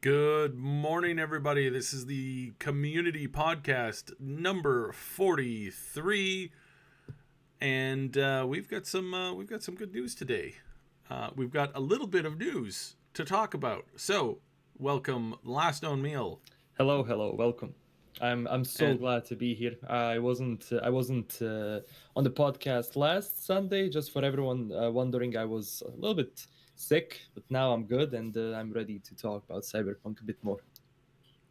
Good morning, everybody. This is the community podcast number 43, and we've got some good news today. We've got a little bit of news to talk about. So, welcome, Last Known Meal. Hello, welcome. I'm so glad to be here. I wasn't on the podcast last Sunday. Just for everyone wondering, I was a little bit sick, but now I'm good and I'm ready to talk about Cyberpunk a bit more.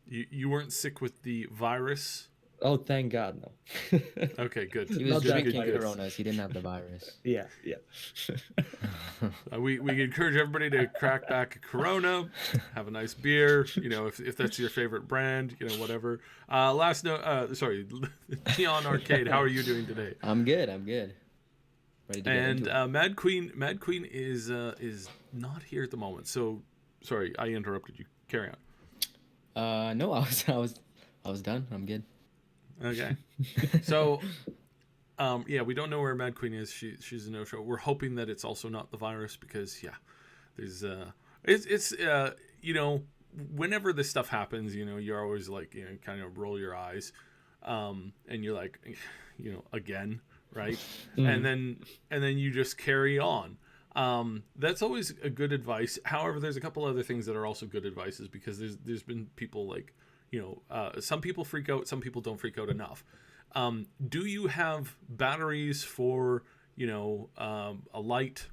You weren't sick with the virus? Oh, thank God, no. Okay, good. He was drinking Coronas. He didn't have the virus. Yeah. We encourage everybody to crack back a Corona, have a nice beer. You know, if that's your favorite brand, you know, whatever. TheNeonArcade. How are you doing today? I'm good. Ready to get into it. Madqueen is not here at the moment. So sorry, I interrupted you. Carry on. No, I was done. I'm good. Okay. So, we don't know where Madqueen is. She's a no-show. We're hoping that it's also not the virus because, there's it's you know, whenever this stuff happens, you know, you're always like, you know, kind of roll your eyes, and you're like, you know, again, right? And then you just carry on. That's always a good advice. However, there's a couple other things that are also good advices because there's been people like, you know, some people freak out, some people don't freak out enough. Do you have batteries for, you know, a light,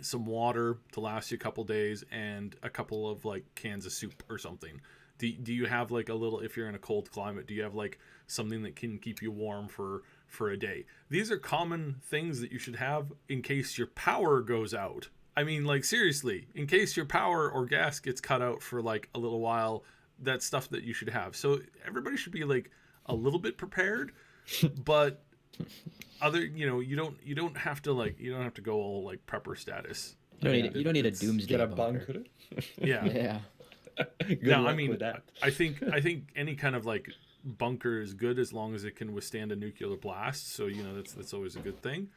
some water to last you a couple days, and a couple of like cans of soup or something? Do you have like a little, if you're in a cold climate, do you have like something that can keep you warm for a day? These are common things that you should have in case your power goes out. I mean, like, seriously, in case your power or gas gets cut out for like a little while, that's stuff that you should have. So everybody should be like a little bit prepared, but you don't have to go all like prepper status. You don't need a doomsday get a bunker. Yeah. Good Now, luck I mean, with that. I think any kind of like bunker is good as long as it can withstand a nuclear blast. So, you know, that's always a good thing.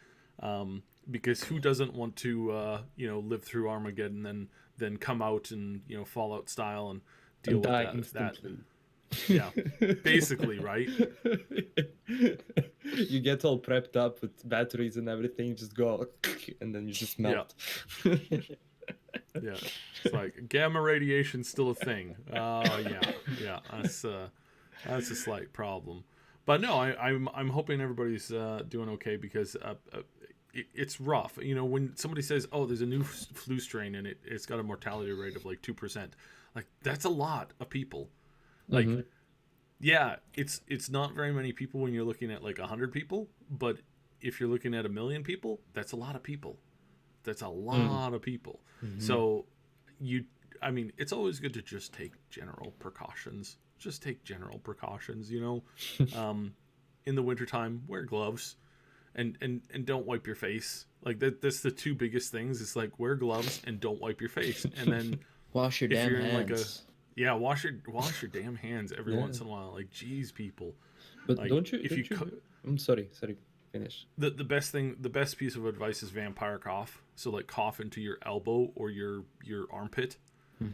Because who doesn't want to live through Armageddon and then come out and, you know, Fallout style and deal with that. Yeah, basically, right? You get all prepped up with batteries and everything, you just go and then you just melt. Yeah, it's like gamma radiation's still a thing. Yeah, that's a slight problem. But no, I'm hoping everybody's doing okay because it's rough. You know, when somebody says, "Oh, there's a new flu strain and it's got a mortality rate of like 2%," like that's a lot of people. Like, yeah, it's not very many people when you're looking at like 100 people, but if you're looking at 1 million people, that's a lot of people. That's a lot of people. So it's always good to just take general precautions. You know, in the wintertime, wear gloves and don't wipe your face. Like that's the two biggest things. It's like wear gloves and don't wipe your face. And then wash your damn hands. Wash your damn hands every once in a while. Like, geez, people. But like, don't you? I'm sorry. Finish. The best piece of advice is vampire cough. So like cough into your elbow or your armpit.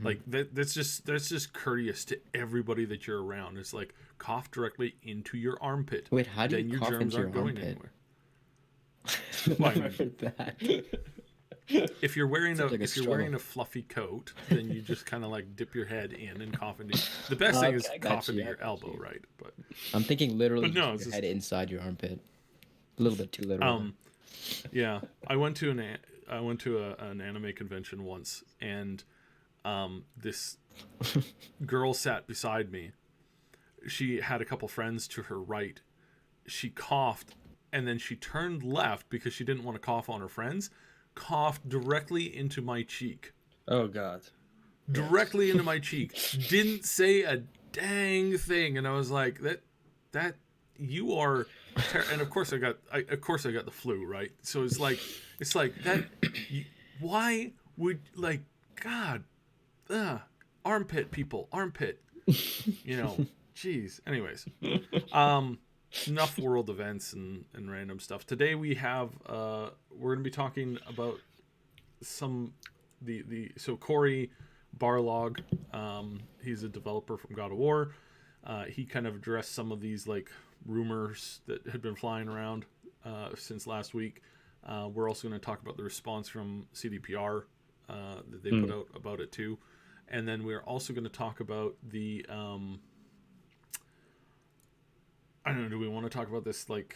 Like that's just courteous to everybody that you're around. It's like cough directly into your armpit. Wait, how do you cough into your armpit? Well, that. If you're wearing a fluffy coat, then you just kind of like dip your head in and cough into. The best thing is cough into your elbow, right? But I'm thinking literally your head inside your armpit. A little bit too literal. Yeah, I went to an anime convention once, and this girl sat beside me. She had a couple friends to her right. She coughed, and then she turned left because she didn't want to cough on her friends. Coughed directly into my cheek. Oh God! Directly into my cheek. Didn't say a dang thing, and I was like, that you are. And of course I got the flu, right? So it's like that. Why would, like, God, armpit people, you know, jeez. Anyways, enough world events and random stuff. Today we have we're gonna be talking about so Corey Barlog. He's a developer from God of War. He kind of addressed some of these like rumors that had been flying around since last week. We're also going to talk about the response from CDPR that they put out about it too. And then we're also going to talk about the I don't know, do we want to talk about this like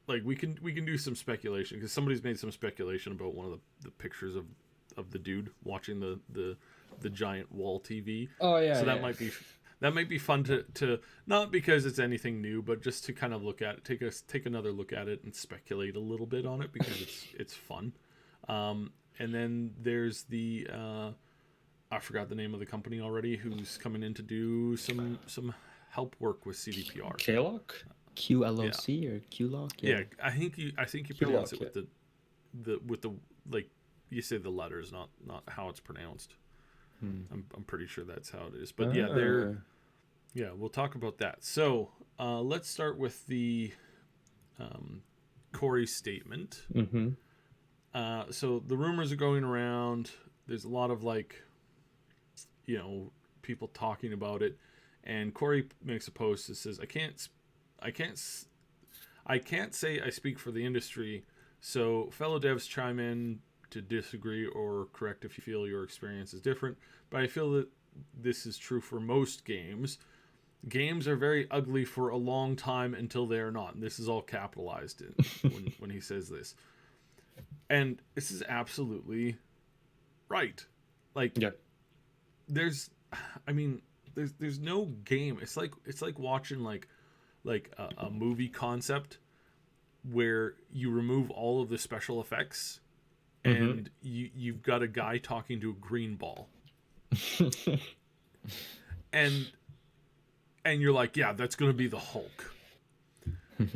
we can do some speculation, because somebody's made some speculation about one of the pictures of the dude watching the giant wall TV. Oh yeah. So yeah. that might be fun to not because it's anything new, but just to kind of look at it, take another look at it and speculate a little bit on it, because it's fun. And then there's the I forgot the name of the company already, who's coming in to do some help work with CDPR. K-Lock? QLOC or QLOC? Yeah, I think you pronounce it with the like, you say the letters, not how it's pronounced. I'm pretty sure that's how it is. But yeah, we'll talk about that. So let's start with the Corey statement. So the rumors are going around. There's a lot of like, people talking about it, and Corey makes a post that says, I can't say I speak for the industry, so fellow devs chime in to disagree or correct if you feel your experience is different, but I feel that this is true for most games. Games are very ugly for a long time until they are not. And this is all capitalized when he says this. And this is absolutely right. Like, there's no game. It's like watching like a movie concept where you remove all of the special effects and you've got a guy talking to a green ball. and you're like, yeah, that's going to be the Hulk.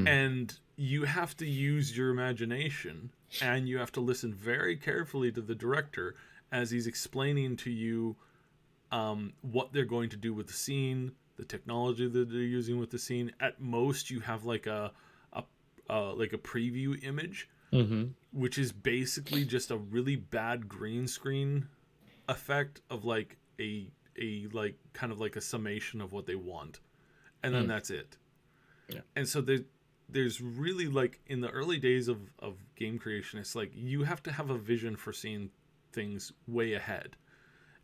And you have to use your imagination, and you have to listen very carefully to the director as he's explaining to you what they're going to do with the scene, the technology that they're using with the scene. At most, you have like a preview image, which is basically just a really bad green screen effect of like a like kind of like a summation of what they want, and then that's it. And so there's really, like, in the early days of game creation, it's like you have to have a vision for seeing things way ahead.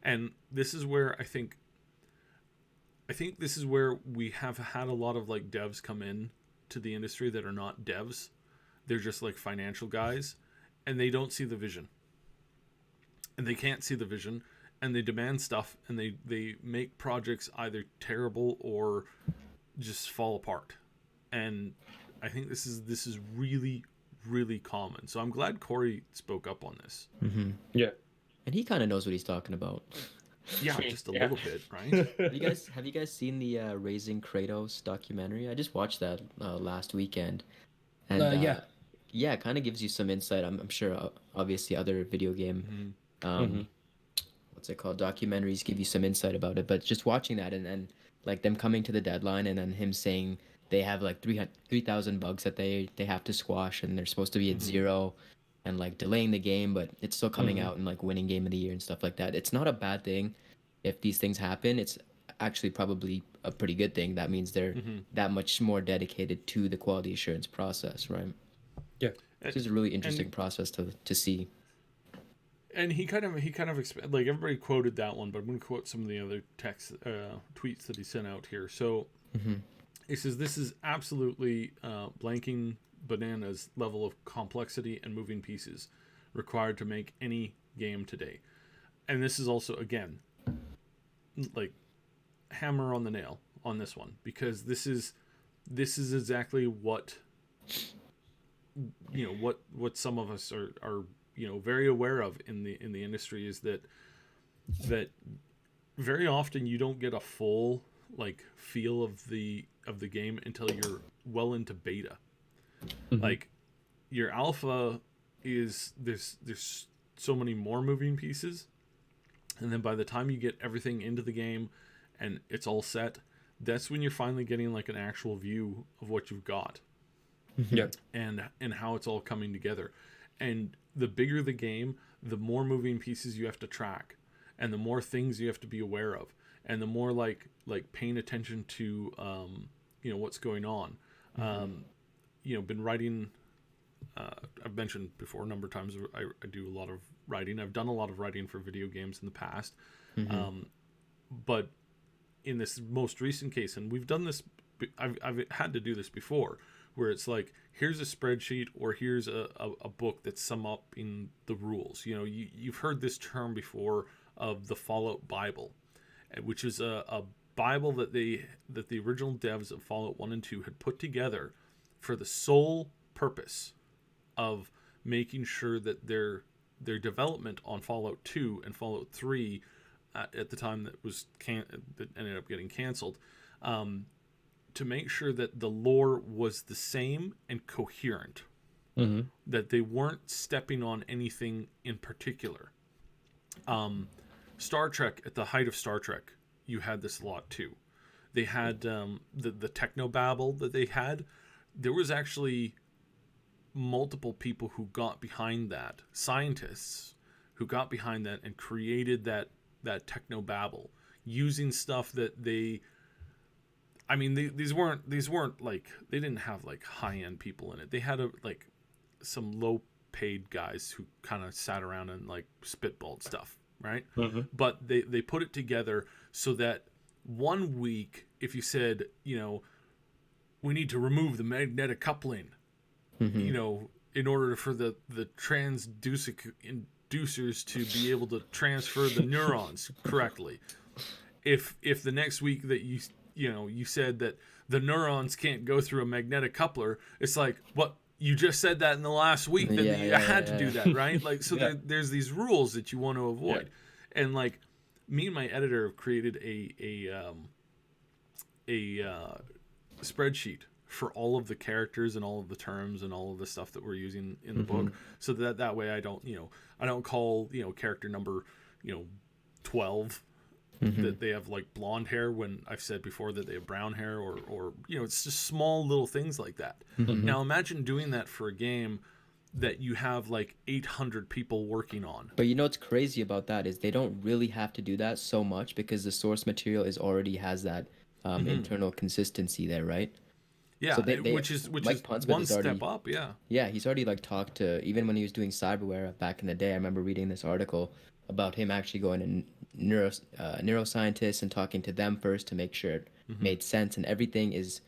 And this is where I think this is where we have had a lot of like devs come in to the industry that are not devs. They're just like financial guys, and they don't see the vision. And they can't see the vision, and they demand stuff, and they make projects either terrible or just fall apart. And I think this is really, really common. So I'm glad Corey spoke up on this. Yeah. And he kind of knows what he's talking about. Yeah, just a little bit, right? Have you guys seen the Raising Kratos documentary? I just watched that last weekend. And yeah, it kind of gives you some insight. I'm sure, obviously, other video game, what's it called, documentaries give you some insight about it. But just watching that, and then like them coming to the deadline, and then him saying they have like 3,000 bugs that they have to squash, and they're supposed to be at 0, and like delaying the game, but it's still coming out and like winning game of the year and stuff like that. It's not a bad thing if these things happen. It's actually probably a pretty good thing. That means they're that much more dedicated to the quality assurance process, right? Yeah, this is a really interesting process to see. And he kind of like, everybody quoted that one, but I'm going to quote some of the other text tweets that he sent out here. So he says, this is absolutely blanking bananas level of complexity and moving pieces required to make any game today. And this is also, again, like hammer on the nail on this one, because this is exactly what what some of us are very aware of in the industry, is that very often you don't get a full like feel of the game until you're well into beta. Like your alpha is there's so many more moving pieces, and then by the time you get everything into the game and it's all set, that's when you're finally getting like an actual view of what you've got. And how it's all coming together. And the bigger the game, the more moving pieces you have to track. and the more things you have to be aware of, and the more like paying attention to what's going on. Been writing. I've mentioned before a number of times I do a lot of writing. I've done a lot of writing for video games in the past, but in this most recent case, and we've done this, I've had to do this before, where it's like, here's a spreadsheet or here's a book that's sum up in the rules. You've heard this term before of the Fallout Bible, which is a Bible that the original devs of Fallout 1 and 2 had put together for the sole purpose of making sure that their development on Fallout 2 and Fallout 3 at the time that ended up getting canceled, to make sure that the lore was the same and coherent, that they weren't stepping on anything in particular. Star Trek, at the height of Star Trek, you had this a lot too. They had the technobabble that they had. There was actually multiple people who got behind that, scientists who got behind that and created that technobabble using stuff that these weren't like, they didn't have like high-end people in it. They had some low paid guys who kind of sat around and like spitballed stuff, right? But they put it together so that one week, if you said, we need to remove the magnetic coupling, in order for the transducers to be able to transfer the neurons correctly. If the next week that you said that the neurons can't go through a magnetic coupler, it's like, what, you just said that in the last week that you had to do that, right? Like, so there's these rules that you want to avoid. And like, me and my editor have created a spreadsheet for all of the characters and all of the terms and all of the stuff that we're using in the book, so that way I don't call character number 12 that they have like blonde hair when I've said before that they have brown hair, or it's just small little things like that. Now imagine doing that for a game that you have like 800 people working on. But what's crazy about that is they don't really have to do that so much, because the source material already has that internal consistency there, right? Yeah, so which is one step up. Yeah, he's already like talked to, even when he was doing cyberware back in the day. I remember reading this article about him actually going to neuroscientists and talking to them first to make sure it made sense, and everything is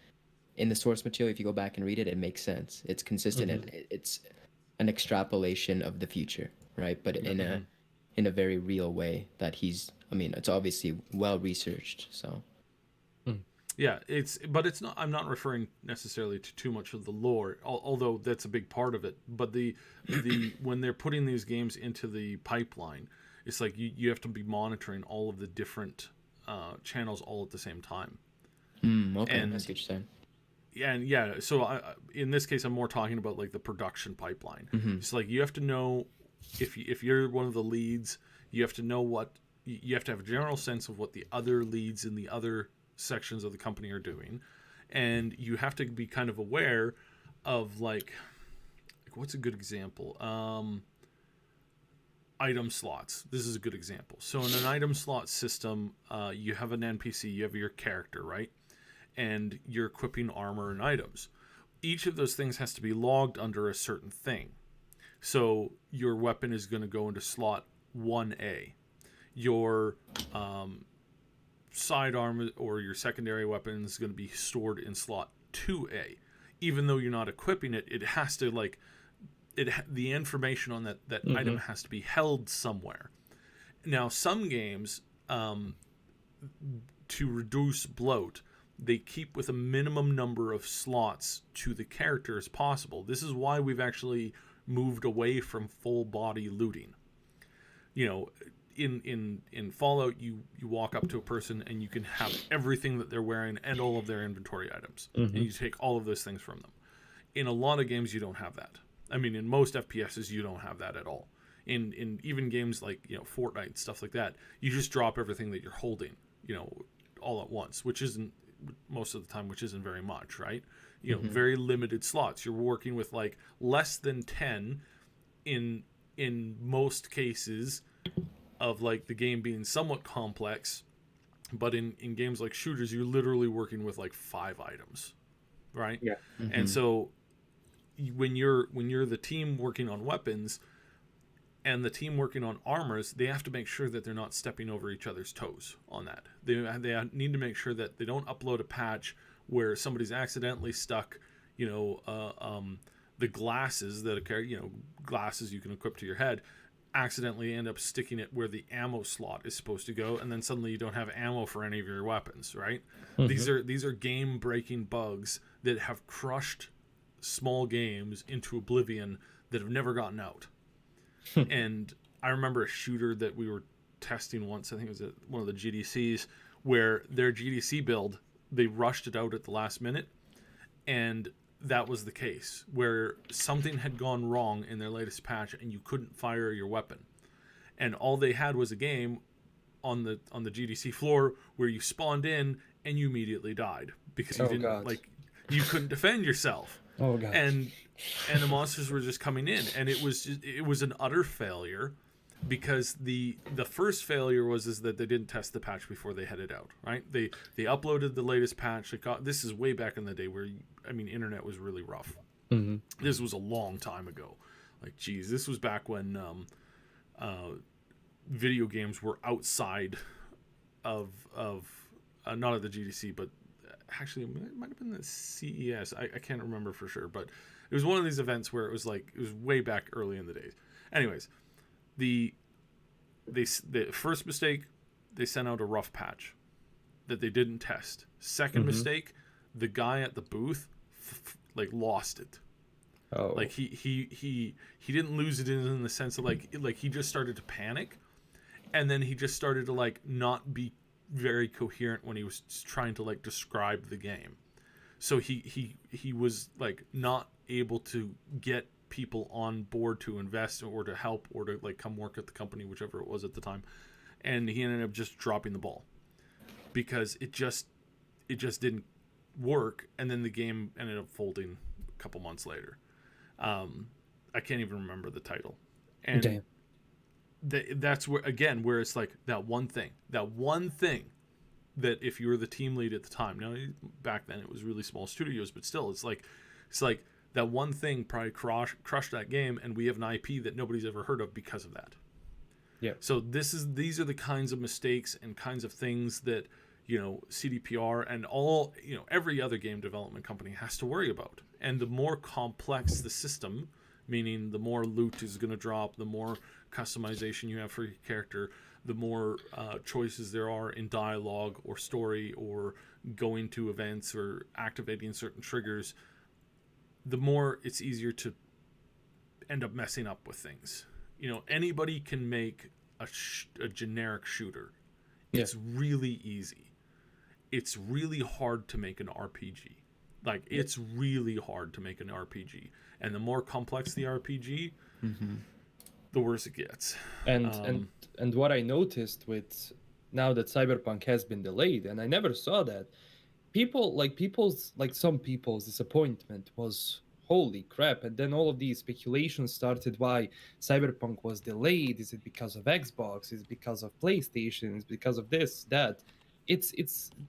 in the source material. If you go back and read it, it makes sense. It's consistent, and it's an extrapolation of the future, right? But in a very real way that it's obviously well researched. So yeah, but it's not. I'm not referring necessarily to too much of the lore, although that's a big part of it. But the when they're putting these games into the pipeline, it's like you have to be monitoring all of the different channels all at the same time. Okay, that's what you're saying. Yeah, so in this case, I'm more talking about like the production pipeline. It's like you have to know if you're one of the leads, you have to know you have to have a general sense of what the other leads in the other sections of the company are doing, and you have to be kind of aware of like what's a good example? Item slots. This is a good example. So in an item slot system, you have an NPC, you have your character, right? And you're equipping armor and items. Each of those things has to be logged under a certain thing. So your weapon is going to go into slot 1A. Your sidearm or your secondary weapon is going to be stored in slot 2A. Even though you're not equipping it, it has to the information on that item has to be held somewhere. Now, some games, to reduce bloat, they keep with a minimum number of slots to the character as possible. This is why we've actually moved away from full body looting. In Fallout, you walk up to a person and you can have everything that they're wearing and all of their inventory items, and you take all of those things from them. In a lot of games, you don't have that. I mean, in most FPSs, you don't have that at all. In even games like Fortnite, stuff like that, you just drop everything that you're holding, all at once, which isn't most of the time, which isn't very much, right? Very limited slots. You're working with like less than 10 in most cases. of like the game being somewhat complex, but in games like shooters, you're literally working with like 5 items, right? Yeah. And so when you're the team working on weapons and the team working on armors, they have to make sure that they're not stepping over each other's toes on that. They need to make sure that they don't upload a patch where somebody's accidentally stuck, the glasses that glasses you can equip to your head, accidentally end up sticking it where the ammo slot is supposed to go, and then suddenly you don't have ammo for any of your weapons, right? These are game breaking bugs that have crushed small games into oblivion that have never gotten out. And I remember a shooter that we were testing once, I think it was at one of the GDCs, where their GDC build, they rushed it out at the last minute, and that was the case where something had gone wrong in their latest patch and you couldn't fire your weapon, and all they had was a game on the GDC floor where you spawned in and you immediately died because you couldn't defend yourself. Oh god. And the monsters were just coming in, and it was an utter failure, because the first failure was that they didn't test the patch before they headed out, right? They uploaded the latest patch. This is way back in the day where internet was really rough. This was a long time ago. Like, geez, this was back when video games were outside of not at the GDC, but actually it might have been the CES. I can't remember for sure, but it was one of these events where it was way back early in the days. Anyways, the first mistake, they sent out a rough patch that they didn't test. Second mistake, the guy at the booth lost it. Oh. Like he didn't lose it in the sense of like he just started to panic, and then he just started to not be very coherent when he was trying to describe the game. So he was not able to get people on board to invest or to help or to come work at the company, whichever it was at the time, and he ended up just dropping the ball because it just didn't work, and then the game ended up folding a couple months later. I can't even remember the title, and that's where it's that one thing that if you were the team lead at the time, now back then it was really small studios, but still it's like that one thing probably crushed that game, and we have an IP that nobody's ever heard of because of that. Yeah. So these are the kinds of mistakes and kinds of things that CDPR and all every other game development company has to worry about. And the more complex the system, meaning the more loot is going to drop, the more customization you have for your character, the more choices there are in dialogue or story or going to events or activating certain triggers, the more it's easier to end up messing up with things. Anybody can make a generic shooter. It's really easy. It's really hard to make an RPG. It's really hard to make an RPG. And the more complex the RPG, the worse it gets. And what I noticed with now that Cyberpunk has been delayed, and I never saw that, some people's disappointment was holy crap. And then all of these speculations started why Cyberpunk was delayed. Is it because of Xbox? Is it because of PlayStation? Is it because of this, that? It's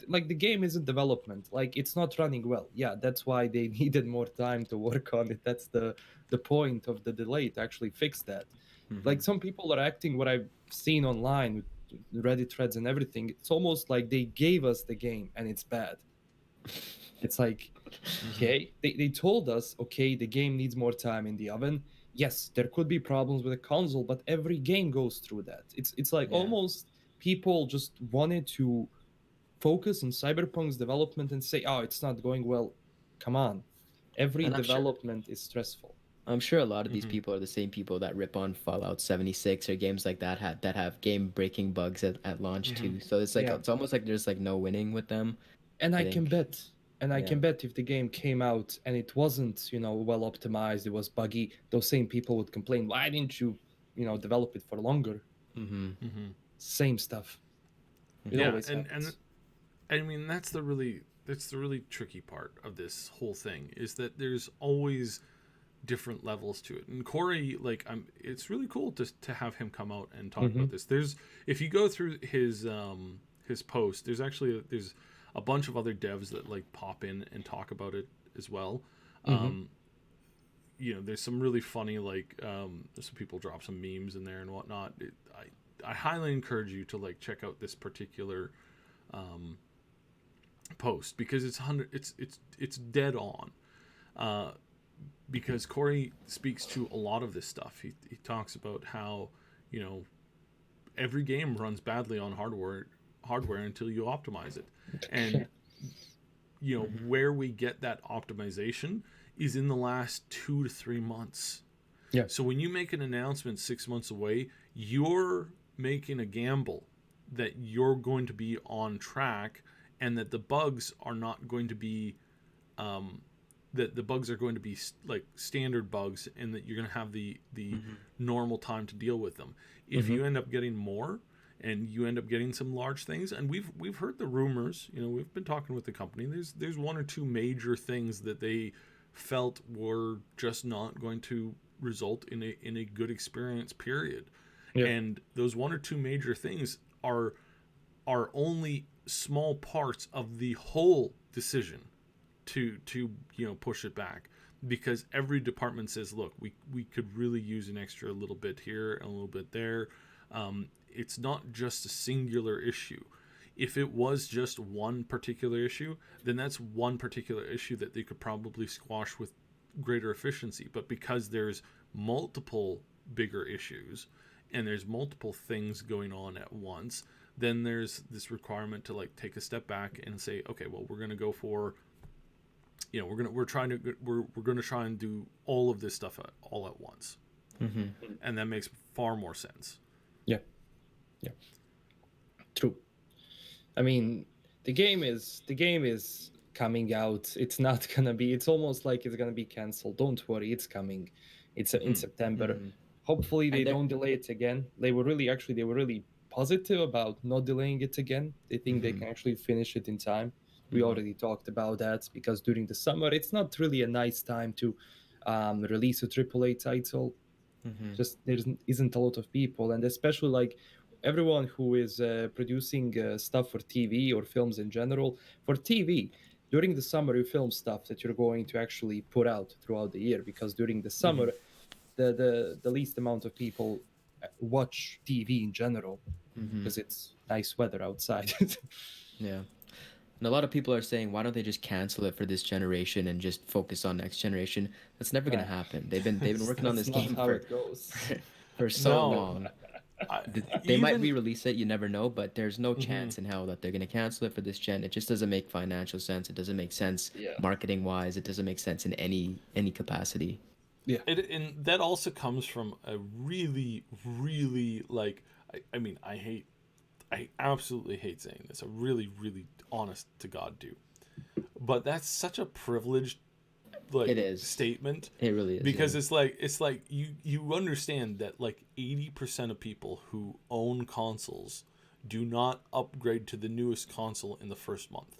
the game isn't development. It's not running well. Yeah, that's why they needed more time to work on it. That's the point of the delay, to actually fix that. Some people are acting, what I've seen online with Reddit threads and everything, it's almost like they gave us the game and it's bad. It's okay, they told us, okay, the game needs more time in the oven. Yes, there could be problems with the console, but every game goes through that. It's almost people just wanted to focus on Cyberpunk's development and say, oh, it's not going well. Come on. Every development is stressful. I'm sure a lot of these people are the same people that rip on Fallout 76 or games like that have game-breaking bugs at launch too. So it's it's almost like there's no winning with them. And I can bet if the game came out and it wasn't, well optimized, it was buggy, those same people would complain, why didn't you, develop it for longer? Same stuff. It always happens. And I mean that's the really tricky part of this whole thing, is that there's always different levels to it. And Corey, like, it's really cool to have him come out and talk about this. There's, if you go through his post, there's a bunch of other devs that like pop in and talk about it as well. You know, there's some really funny, like, some people drop some memes in there and whatnot. I highly encourage you to like check out this particular post, because it's dead on. Because Corey speaks to a lot of this stuff. He talks about how, you know, every game runs badly on hardware until you optimize it. And, you know, where we get that optimization is in the last 2 to 3 months. Yeah. So when you make an announcement 6 months away, you're making a gamble that you're going to be on track, and that the bugs are not going to be... that the bugs are going to be like standard bugs, and that you're going to have the normal time to deal with them. If you end up getting more, and you end up getting some large things, and we've heard the rumors, you know, we've been talking with the company, there's 1 or 2 major things that they felt were just not going to result in a good experience, period. Yeah. And those 1 or 2 major things are only small parts of the whole decision to you know, push it back, because every department says, look, we could really use an extra little bit here and a little bit there. It's not just a singular issue. If it was just one particular issue, then that's one particular issue that they could probably squash with greater efficiency. But because there's multiple bigger issues and there's multiple things going on at once, then there's this requirement to like take a step back and say, okay, well, we're going to go for, you know, we're going to try and do all of this stuff all at once. And that makes far more sense. Yeah. True. I mean, the game is coming out. It's not gonna be. It's almost like it's gonna be canceled. Don't worry, it's coming. It's in September. Hopefully they don't delay it again. They were really positive about not delaying it again. They think they can actually finish it in time. We already talked about that, because during the summer it's not really a nice time to release a AAA title. Just there isn't a lot of people, and especially like everyone who is producing stuff for TV or films in general. For TV, during the summer you film stuff that you're going to actually put out throughout the year, because during the summer the least amount of people watch TV in general, because it's nice weather outside. Yeah. And a lot of people are saying, why don't they just cancel it for this generation and just focus on next generation? That's never going to happen. They've been working on this game for so long. They might re-release it, you never know, but there's no chance in hell that they're going to cancel it for this gen. It just doesn't make financial sense. It doesn't make sense marketing wise. It doesn't make sense in any capacity. Yeah. And that also comes from a really, really, like, I absolutely hate saying this. I really, really, honest to God, do. But that's such a privileged, like, statement. It really is. Because it's like you understand that like 80% of people who own consoles do not upgrade to the newest console in the first month.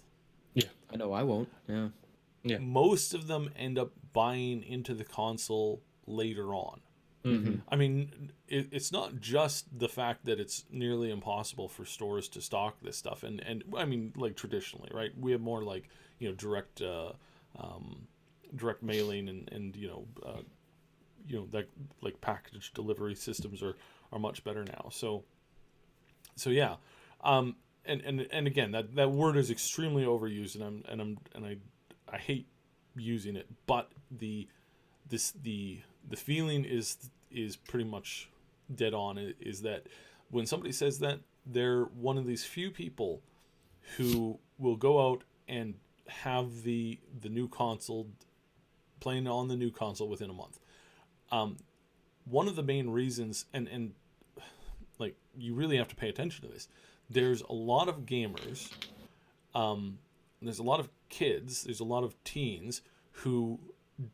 Yeah, I know I won't. Yeah. Most of them end up buying into the console later on. I mean, it's not just the fact that it's nearly impossible for stores to stock this stuff, and I mean, like, traditionally, right? We have more like, you know, direct mailing and you know that, like, package delivery systems are much better now. So yeah, and again, that word is extremely overused, and I hate using it, but the feeling is pretty much dead on. Is that when somebody says that, they're one of these few people who will go out and have the new console, playing on the new console within a month. One of the main reasons, and like, you really have to pay attention to this, there's a lot of gamers, there's a lot of kids, there's a lot of teens who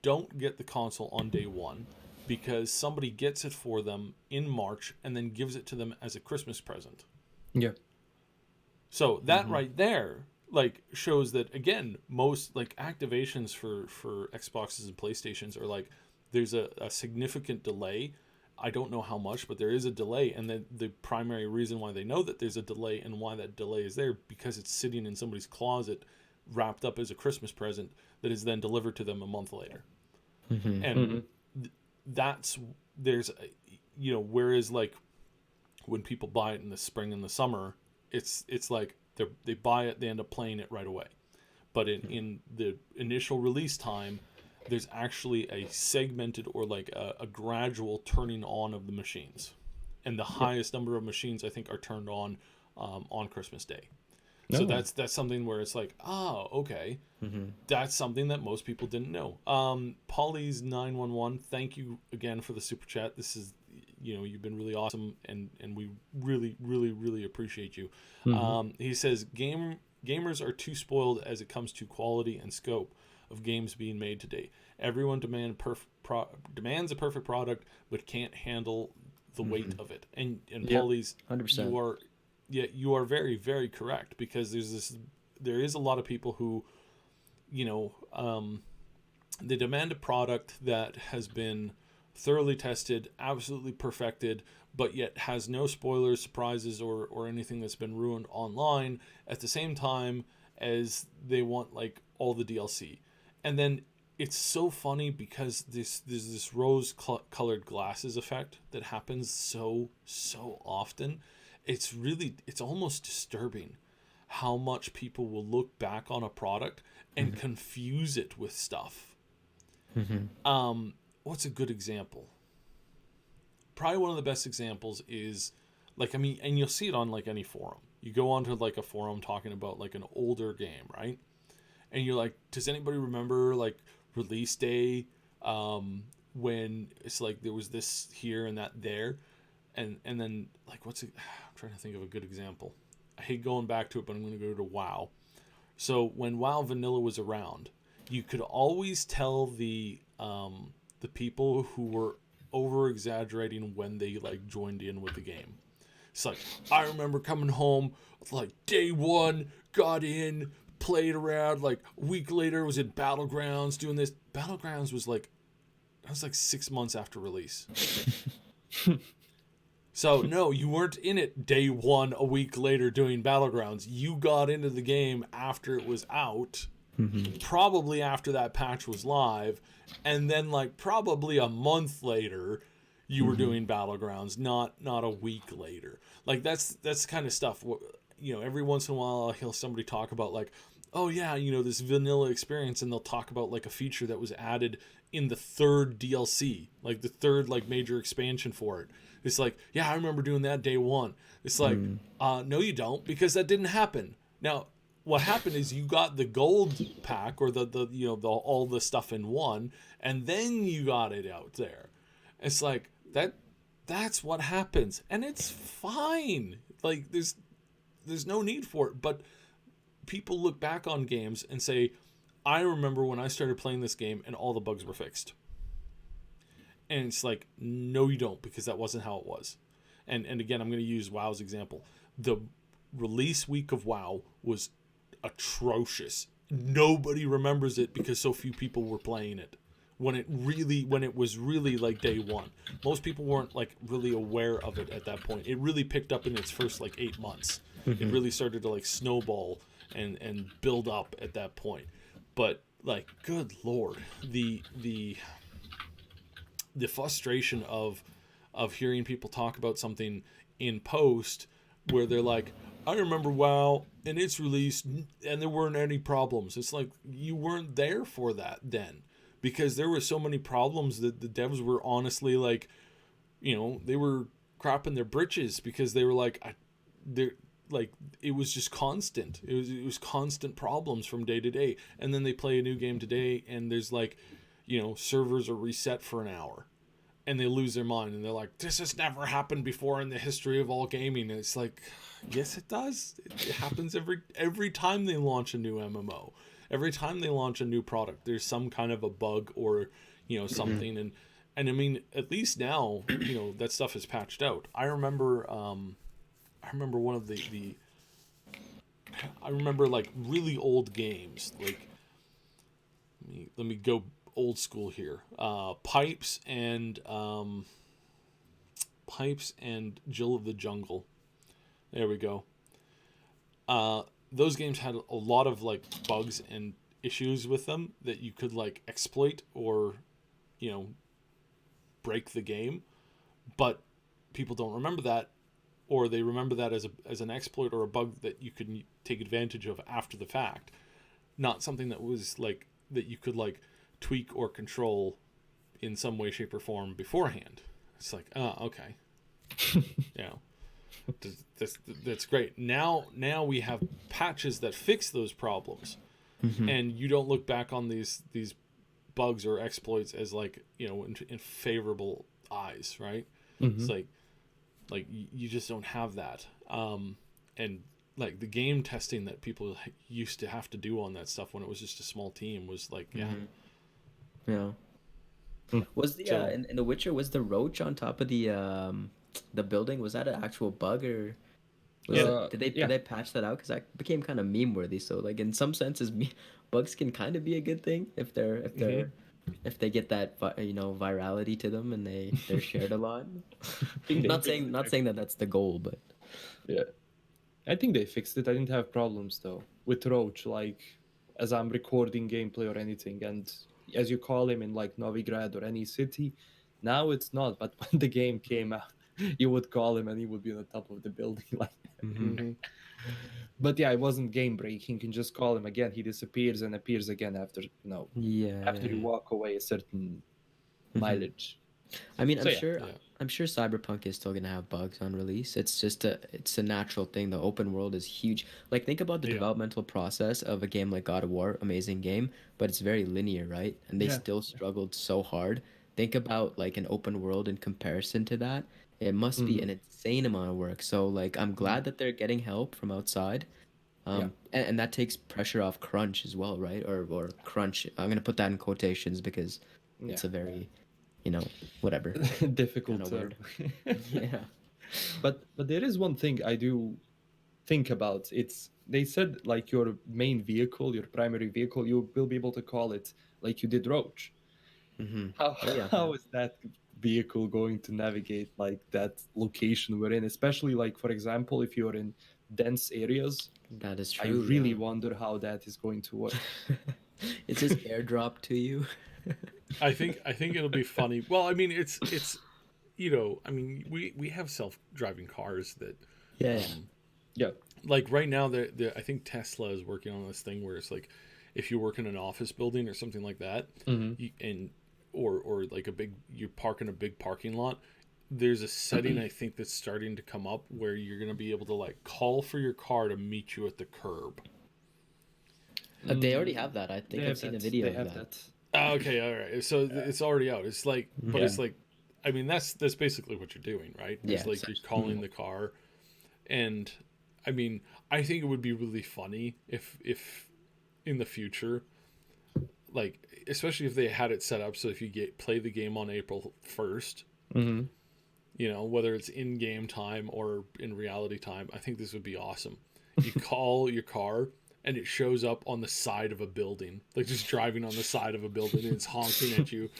don't get the console on day one because somebody gets it for them in March and then gives it to them as a Christmas present. Yeah. So that right there, like, shows that, again, most, like, activations for Xboxes and PlayStations are like there's a significant delay. I don't know how much, but there is a delay, and the primary reason why they know that there's a delay and why that delay is there, because it's sitting in somebody's closet wrapped up as a Christmas present that is then delivered to them a month later. And that's, there's, whereas like when people buy it in the spring and the summer, it's like they buy it, they end up playing it right away. But in the initial release time, there's actually a segmented or like a gradual turning on of the machines. And the highest number of machines, I think, are turned on Christmas Day. So that's something where it's like, oh, okay. That's something that most people didn't know. Polly's 911, thank you again for the super chat. This is, you've been really awesome, and we really, really, really appreciate you. He says, gamers are too spoiled as it comes to quality and scope of games being made today. Everyone demands a perfect product, but can't handle the weight of it. And Polly's, 100%. You are very, very correct, because there is a lot of people who, they demand a product that has been thoroughly tested, absolutely perfected, but yet has no spoilers, surprises, or anything that's been ruined online, at the same time as they want like all the DLC. And then it's so funny because there's this rose-colored glasses effect that happens so often. It's almost disturbing how much people will look back on a product and confuse it with stuff. What's a good example? Probably one of the best examples is, like, and you'll see it on like any forum. You go onto like a forum talking about like an older game, right? And you're like, does anybody remember like release day, when it's like there was this here and that there, and then like I'm trying to think of a good example. I hate going back to it, but I'm going to go to WoW. So when WoW Vanilla was around, you could always tell the people who were over exaggerating when they like joined in with the game. It's like, I remember coming home like day one, got in, played around, like a week later was in Battlegrounds doing this. Battlegrounds was like 6 months after release. So no, you weren't in it day one a week later doing Battlegrounds. You got into the game after it was out, probably after that patch was live, and then like probably a month later you were doing Battlegrounds, not a week later. Like that's kind of stuff. Every once in a while I'll hear somebody talk about like, oh yeah, this vanilla experience, and they'll talk about like a feature that was added in the third DLC, like the third like major expansion for it. It's like, yeah, I remember doing that day one. It's like, no, you don't, because that didn't happen. Now, what happened is you got the gold pack, or the all the stuff in one, and then you got it out there. It's like that's what happens, and it's fine. Like there's no need for it. But people look back on games and say, I remember when I started playing this game and all the bugs were fixed. And it's like, no, you don't, because that wasn't how it was. And again, I'm going to use WoW's example. The release week of WoW was atrocious. Nobody remembers it because so few people were playing it. When it was really like day one. Most people weren't like really aware of it at that point. It really picked up in its first like 8 months. It really started to like snowball and build up at that point. But like, good Lord, the frustration of hearing people talk about something in post where they're like, I remember WoW and its release and there weren't any problems. It's like, you weren't there for that then, because there were so many problems that the devs were honestly like, they were crapping their britches, because they were like, it was just constant. It was constant problems from day to day. And then they play a new game today and there's like, servers are reset for an hour and they lose their mind and they're like, this has never happened before in the history of all gaming. And it's like, yes, it does. It happens every time they launch a new MMO. Every time they launch a new product, there's some kind of a bug or, something. And I mean, at least now, that stuff is patched out. I remember one of I remember like really old games. Like, let me go old school here. Pipes and Jill of the Jungle. There we go. Those games had a lot of like bugs and issues with them that you could like exploit or, break the game, but people don't remember that, or they remember that as an exploit or a bug that you could take advantage of after the fact, not something that was like that you could like tweak or control in some way, shape, or form beforehand. It's like, okay, that's great. Now we have patches that fix those problems, and you don't look back on these bugs or exploits as like in favorable eyes, right? It's like you just don't have that, and like the game testing that people used to have to do on that stuff when it was just a small team was like Was the in The Witcher, was the roach on top of the building, was that an actual bug, or did they patch that out? Because that became kind of meme worthy. So like in some senses, bugs can kind of be a good thing if they get that virality to them and they're shared a lot. not saying that that's the goal, but yeah, I think they fixed it. I didn't have problems though with roach, like as I'm recording gameplay or anything, and as you call him in like Novigrad or any city. Now it's not, but when the game came out, you would call him and he would be on the top of the building. Like, but yeah, it wasn't game breaking. You can just call him again. He disappears and appears again after you walk away a certain mileage. I mean, I'm sure Cyberpunk is still gonna have bugs on release. It's just it's a natural thing. The open world is huge. Like, think about the developmental process of a game like God of War, amazing game, but it's very linear, right? And they still struggled so hard. Think about like an open world in comparison to that. It must be an insane amount of work. So like, I'm glad that they're getting help from outside. And that takes pressure off crunch as well, right? Or crunch. I'm gonna put that in quotations because it's a very whatever difficult term. Yeah, but there is one thing I do think about. They said like your main vehicle, your primary vehicle, you will be able to call it like you did Roach. How is that vehicle going to navigate like that location we're in, especially like, for example, if you're in dense areas? That is true. I really wonder how that is going to work. It's just airdrop to you. I think it'll be funny. Well, I mean, it's I mean, we have self-driving cars that like right now I think Tesla is working on this thing where it's like if you work in an office building or something like that, or like you park in a big parking lot, there's a setting I think that's starting to come up where you're going to be able to like call for your car to meet you at the curb. They already have that. I think I've seen a video of that. Okay, all right. So it's already out. It's like, but it's like, I mean, that's basically what you're doing, right? It's like you're calling the car, and I mean, I think it would be really funny if in the future, like especially if they had it set up so if you play the game on April 1st, whether it's in game time or in reality time, I think this would be awesome. You call your car and it shows up on the side of a building, like just driving on the side of a building, and it's honking at you,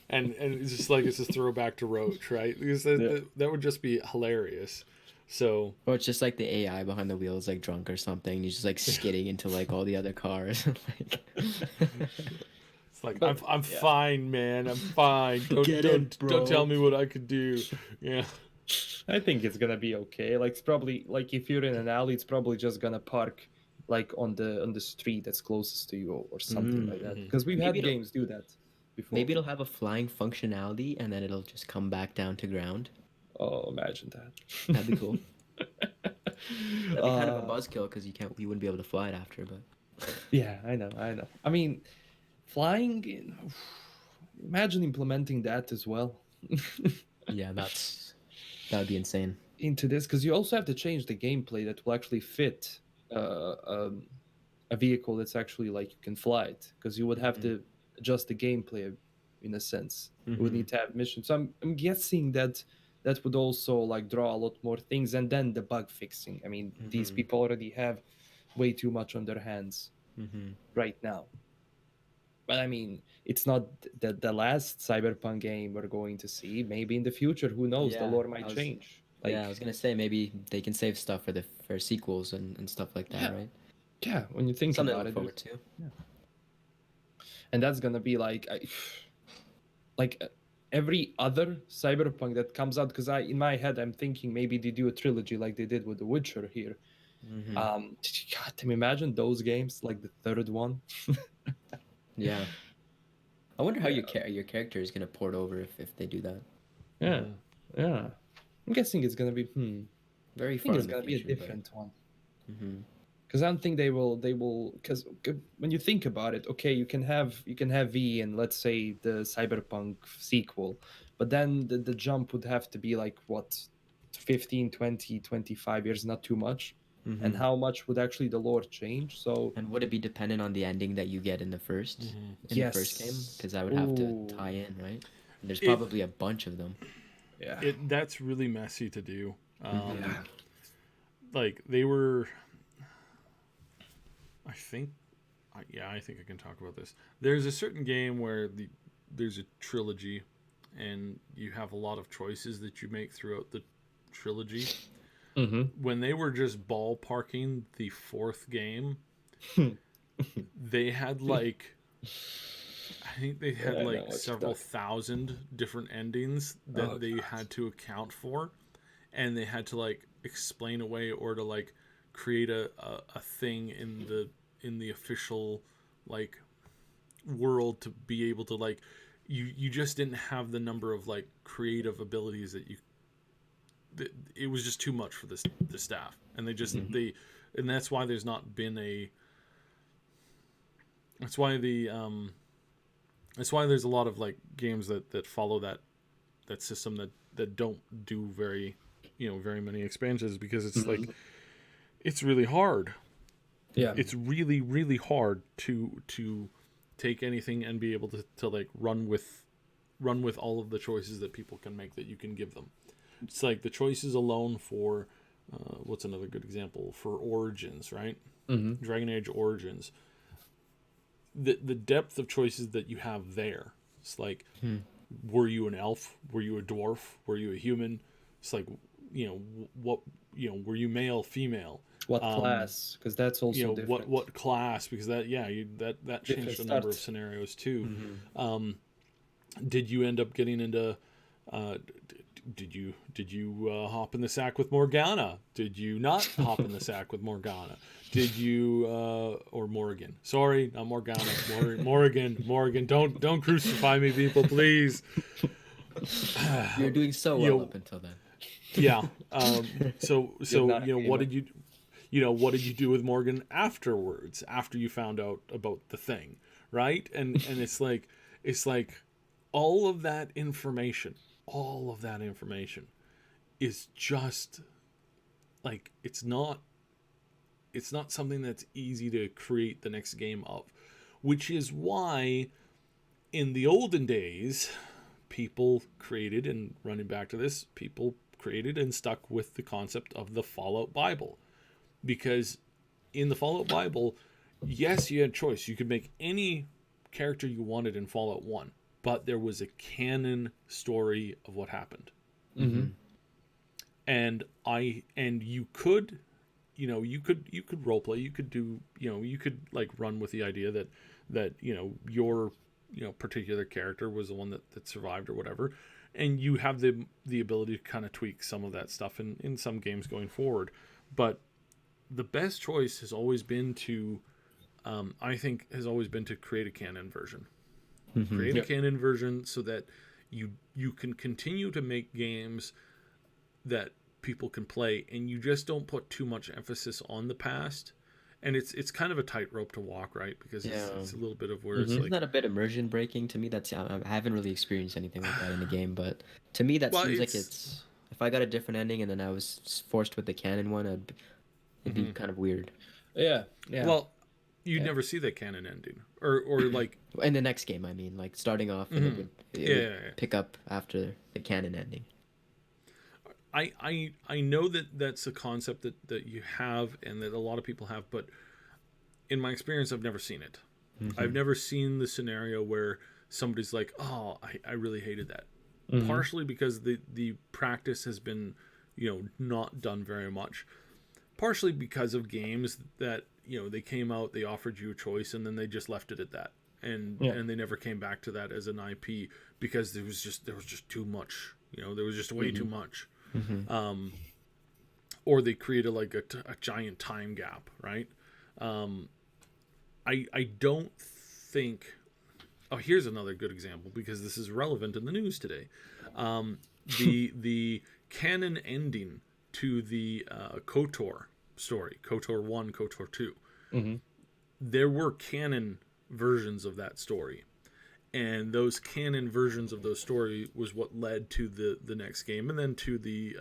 and it's just like it's a throwback to Roach, right? Because that would just be hilarious. So, or it's just like the AI behind the wheel is like drunk or something. He's just like skidding into like all the other cars. It's like I'm fine, man. I'm fine. Don't tell me what I could do. Yeah. I think it's gonna be okay. Like it's probably like if you're in an alley, it's probably just gonna park like on the street that's closest to you or something like that. Because we've had games do that before. Maybe it'll have a flying functionality and then it'll just come back down to ground. Oh, imagine that. That'd be cool. That'd be kind of a buzzkill because you wouldn't be able to fly it after, but yeah, I know. I mean, flying. Imagine implementing that as well. Yeah, that'd be insane. Into this, because you also have to change the gameplay that will actually fit a vehicle that's actually like you can fly it, because you would have to adjust the gameplay in a sense. You would need to have missions. So I'm guessing that would also like draw a lot more things, and then the bug fixing. I mean, these people already have way too much on their hands right now. But I mean, it's not the last Cyberpunk game we're going to see. Maybe in the future, who knows? The Yeah, lore might change. Like, yeah, I was gonna say maybe they can save stuff for sequels and stuff like that, yeah, right? yeah. When you think Something to about look it, forward to. yeah. And that's gonna be like, every other Cyberpunk that comes out. Because in my head, I'm thinking maybe they do a trilogy like they did with The Witcher here. Mm-hmm. God, can you imagine those games like the third one? Yeah. I wonder how Yeah. your character is gonna port over if they do that. Yeah, yeah. I'm guessing it's gonna be. Very I think far it's in the gonna be a future, different one. Mm-hmm. Because I don't think they will. They will. Because when you think about it, okay, you can have V and let's say the Cyberpunk sequel, but then the jump would have to be like what, 15, 20, 25 years, not too much. Mm-hmm. And how much would actually the lore change? So And would it be dependent on the ending that you get in the first yes. the first game? Because that would have to tie in, right? And there's probably a bunch of them. Yeah. That's really messy to do. Yeah. Like they were. I think I can talk about this. There's a certain game where there's a trilogy, and you have a lot of choices that you make throughout the trilogy. Mm-hmm. When they were just ballparking the fourth game, they had like, I think they had like several thousand different endings that they had to account for, and they had to like explain away or to like create a thing in the official like world to be able to like you just didn't have the number of like creative abilities that it was just too much for the staff, and they just and that's why there's not been that's why there's a lot of like games that follow that system that don't do very many expansions, because it's like it's really hard. Yeah, it's really, really hard to take anything and be able to like run with all of the choices that people can make, that you can give them. It's like the choices alone for what's another good example for Origins, right? Dragon Age Origins. The depth of choices that you have there. It's like, were you an elf? Were you a dwarf? Were you a human? It's like, what, were you male, female? What class? Because that's also different. What class? Because that that changed a number of scenarios too. Did you end up getting into? Did you hop in the sack with Morgana? Did you not hop in the sack with Morgana? Did you or Morgan? Sorry, not Morgana. Morgan. Don't crucify me, people, please. You're doing so well up until then. Yeah. So what did you do with Morgan afterwards, after you found out about the thing, right? And it's like all of that information is just like, it's not something that's easy to create the next game of, which is why in the olden days people created, and running back to this, people created and stuck with the concept of the Fallout Bible. Because in the Fallout Bible, yes, you had choice. You could make any character you wanted in Fallout 1, but there was a canon story of what happened. And you could roleplay, you could do, you could like run with the idea that your particular character was the one that survived or whatever, and you have the ability to kind of tweak some of that stuff in some games going forward. But the best choice has always been to create a canon version. Create a canon version so that you can continue to make games that people can play, and you just don't put too much emphasis on the past. And it's kind of a tightrope to walk, right? Because it's a little bit of where it's like... Isn't that a bit immersion breaking to me? I haven't really experienced anything like that in the game, but to me that seems like it's... If I got a different ending and then I was forced with the canon one, it'd be kind of weird. Yeah. Well, you'd never see the canon ending, or like in the next game. I mean, like starting off, and it would pick up after the canon ending. I know that's a concept that you have and that a lot of people have, but in my experience, I've never seen it. I've never seen the scenario where somebody's like, oh, I really hated that. Partially because the practice has been, not done very much. Partially because of games that, they came out, they offered you a choice, and then they just left it at that. And they never came back to that as an IP because there was just too much. There was just way too much. Or they created like a giant time gap, right? I don't think... Oh, here's another good example because this is relevant in the news today. The canon ending to the KOTOR story, KOTOR 1, KOTOR 2. There were canon versions of that story. And those canon versions of those story was what led to the next game and then to the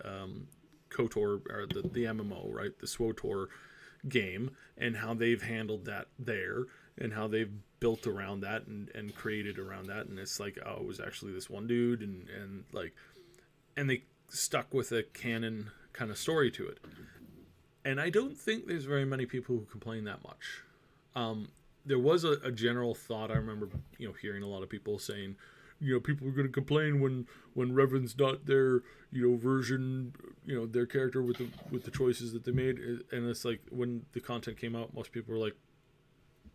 KOTOR, or the MMO, right? The SWTOR game, and how they've handled that there and how they've built around that and created around that. And it's like, oh, it was actually this one dude and they stuck with a canon kind of story to it. And I don't think there's very many people who complain that much. There was a general thought. I remember, hearing a lot of people saying, people are going to complain when Revan's not their, version, their character with the choices that they made. And it's like, when the content came out, most people were like,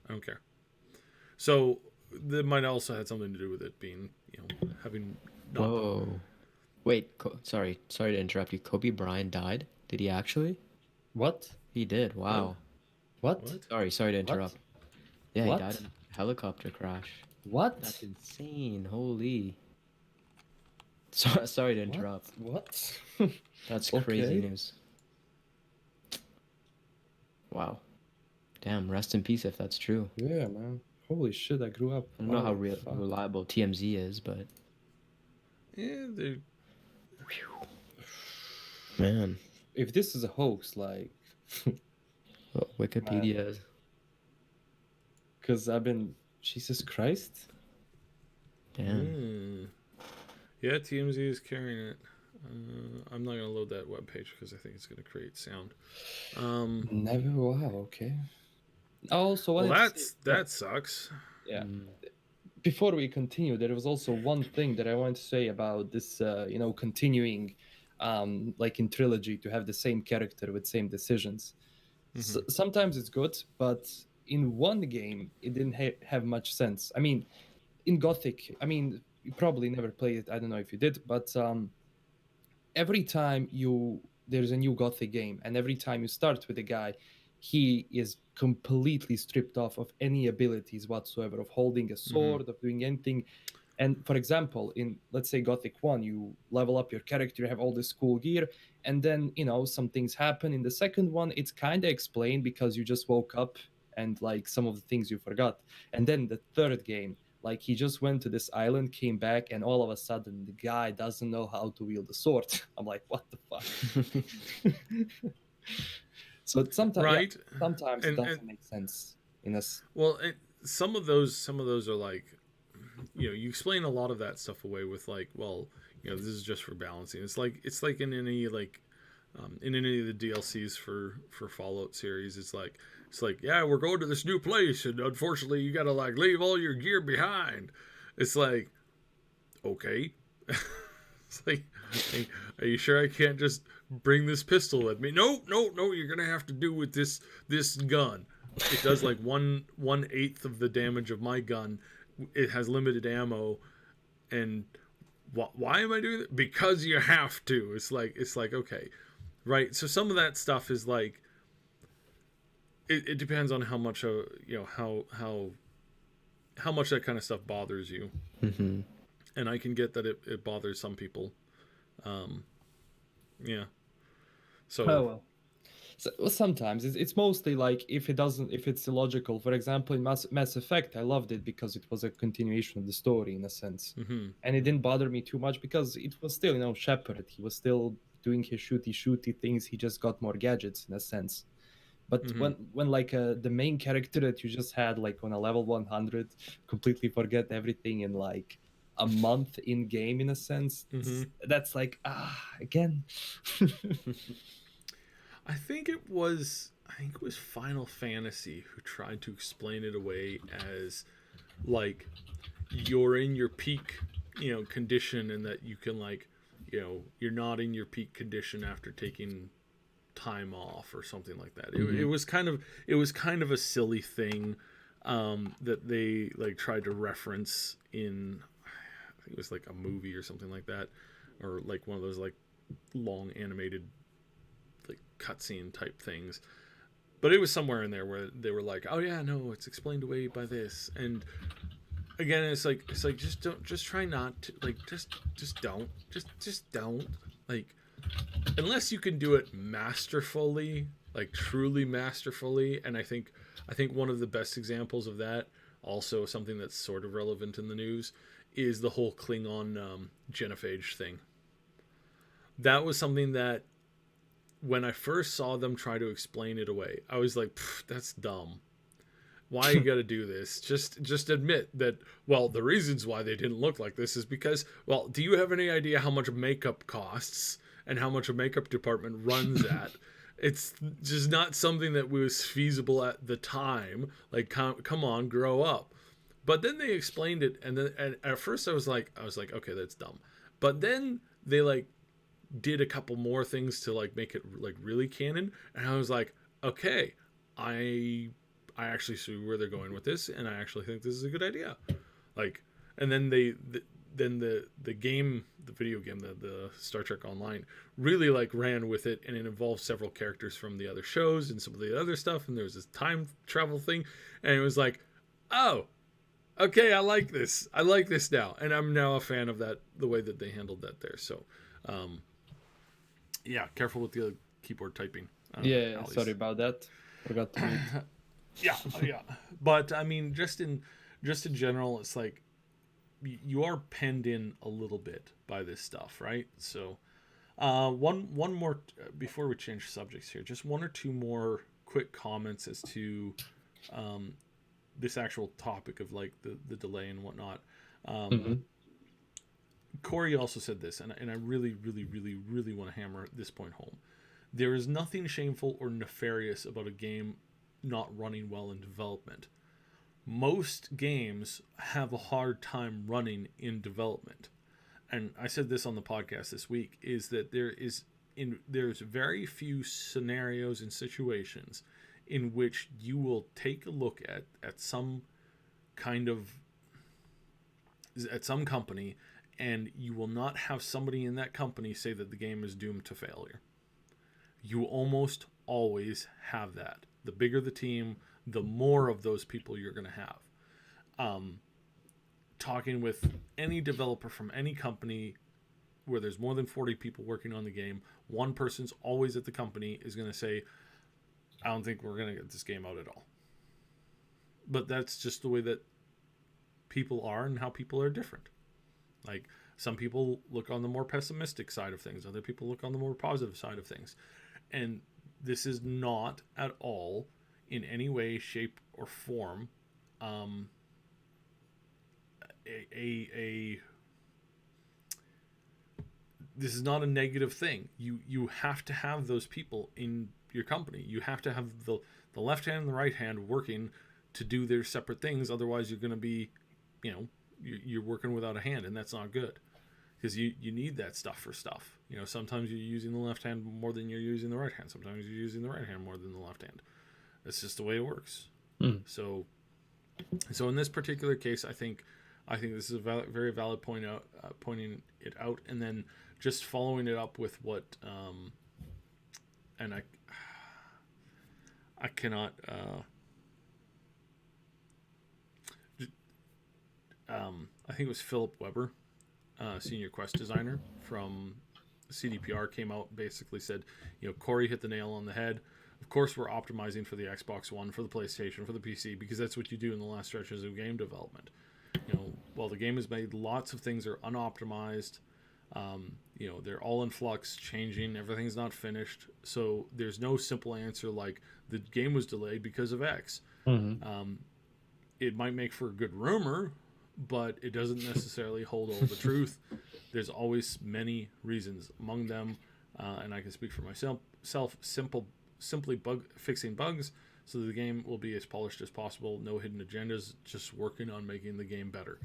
I don't care. So that might also had something to do with it being, having. Whoa. Wait, sorry to interrupt you. Kobe Bryant died? Did he actually? What? He did. Wow. What? Sorry to interrupt. What? Yeah, What? he died in a helicopter crash. What? That's insane. Holy. Sorry to interrupt. What? That's Okay. crazy news. Wow. Damn, rest in peace if that's true. Yeah, man. Holy shit, I grew up. I don't know how reliable TMZ is, but... Yeah, they... Man. If this is a hoax, like... Well, Wikipedia is... Because I've been... Jesus Christ. Damn. Yeah, TMZ is carrying it. I'm not going to load that webpage because I think it's going to create sound. Never... Wow, okay. Also, well, that sucks. Yeah. Before we continue, there was also one thing that I want to say about this, continuing, like in trilogy, to have the same character with same decisions. Sometimes it's good, but in one game, it didn't have much sense. I mean, in Gothic, you probably never played it. I don't know if you did, but every time there's a new Gothic game, and every time you start with a guy, he is completely stripped off of any abilities whatsoever of holding a sword, of doing anything. And for example, in, let's say, Gothic 1, you level up your character, you have all this cool gear, and then, some things happen. In the second one, it's kind of explained because you just woke up and, like, some of the things you forgot. And then the third game, like, he just went to this island, came back, and all of a sudden, the guy doesn't know how to wield a sword. I'm like, what the fuck? So sometimes, sometimes it doesn't make sense in us. Well, some of those are like, you explain a lot of that stuff away with like, well, this is just for balancing. It's like in any like, in any of the DLCs for Fallout series, it's like, yeah, we're going to this new place, and unfortunately, you got to like leave all your gear behind. It's like, okay. It's like, hey, are you sure I can't just bring this pistol with me? No, you're gonna have to do with this gun. It does like 1/8 of the damage of my gun. It has limited ammo, and why am I doing that? Because you have to. It's like okay, right? So some of that stuff is like, it depends on how much how much that kind of stuff bothers you. And I can get that it bothers some people. Yeah. So. Oh well. So sometimes it's mostly like if it's illogical. For example, in Mass Effect, I loved it because it was a continuation of the story in a sense, and it didn't bother me too much because it was still, Shepard. He was still doing his shooty things. He just got more gadgets in a sense. But when like the main character that you just had like on a level 100 completely forget everything in like a month in game in a sense, that's like again. I think it was Final Fantasy who tried to explain it away as like you're in your peak, condition, and that you can like, you're not in your peak condition after taking time off or something like that. It was kind of a silly thing that they like tried to reference in, I think it was like a movie or something like that, or like one of those like long animated like cutscene type things. But it was somewhere in there where they were like, oh yeah, no, it's explained away by this. And again, it's like just try not to, like, just don't like, unless you can do it masterfully, like truly masterfully. And I think one of the best examples of that, also something that's sort of relevant in the news, is the whole Klingon genophage thing. That was something that when I first saw them try to explain it away, I was like, that's dumb. Why you got to do this? Just admit that, well, the reasons why they didn't look like this is because, well, do you have any idea how much makeup costs and how much a makeup department runs at? It's just not something that was feasible at the time. Like, come on, grow up. But then they explained it, and at first I was like, okay, that's dumb. But then they like did a couple more things to like make it like really canon, and I was like, okay, I actually see where they're going with this, and I actually think this is a good idea. Like, and then the video game, the Star Trek Online, really like ran with it, and it involved several characters from the other shows and some of the other stuff, and there was this time travel thing, and it was like, oh, okay, I like this now, and I'm now a fan of that, the way that they handled that there. So yeah, careful with the keyboard typing. Sorry about that. Forgot to mute. yeah. But I mean, just in general, it's like you are penned in a little bit by this stuff, right? So one more before we change subjects here, just one or two more quick comments as to this actual topic of like the delay and whatnot. Corey also said this, and I really, really, really, really want to hammer this point home. There is nothing shameful or nefarious about a game not running well in development. Most games have a hard time running in development. And I said this on the podcast this week, is that there's very few scenarios and situations in which you will take a look at some kind of, at some company, and you will not have somebody in that company say that the game is doomed to failure. You almost always have that. The bigger the team, the more of those people you're going to have. Talking with any developer from any company where there's more than 40 people working on the game, one person's always at the company is going to say, I don't think we're going to get this game out at all. But that's just the way that people are and how people are different. Like, some people look on the more pessimistic side of things. Other people look on the more positive side of things. And this is not at all, in any way, shape, or form, this is not a negative thing. You have to have those people in your company. You have to have the left hand and the right hand working to do their separate things. Otherwise, you're going to be, you're working without a hand, and that's not good, because you need that stuff for stuff. Sometimes you're using the left hand more than you're using the right hand. Sometimes you're using the right hand more than the left hand. That's just the way it works. So in this particular case, I think this is a very valid point out, pointing it out, and then just following it up with what, and I cannot. I think it was Philip Weber, senior quest designer from CDPR, came out, basically said, Corey hit the nail on the head. Of course, we're optimizing for the Xbox One, for the PlayStation, for the PC, because that's what you do in the last stretches of game development. While the game is made, lots of things are unoptimized. They're all in flux, changing. Everything's not finished. So there's no simple answer like the game was delayed because of X. It might make for a good rumor, but it doesn't necessarily hold all the truth. There's always many reasons. Among them, and I can speak for myself, simply fixing bugs, so that the game will be as polished as possible. No hidden agendas, just working on making the game better.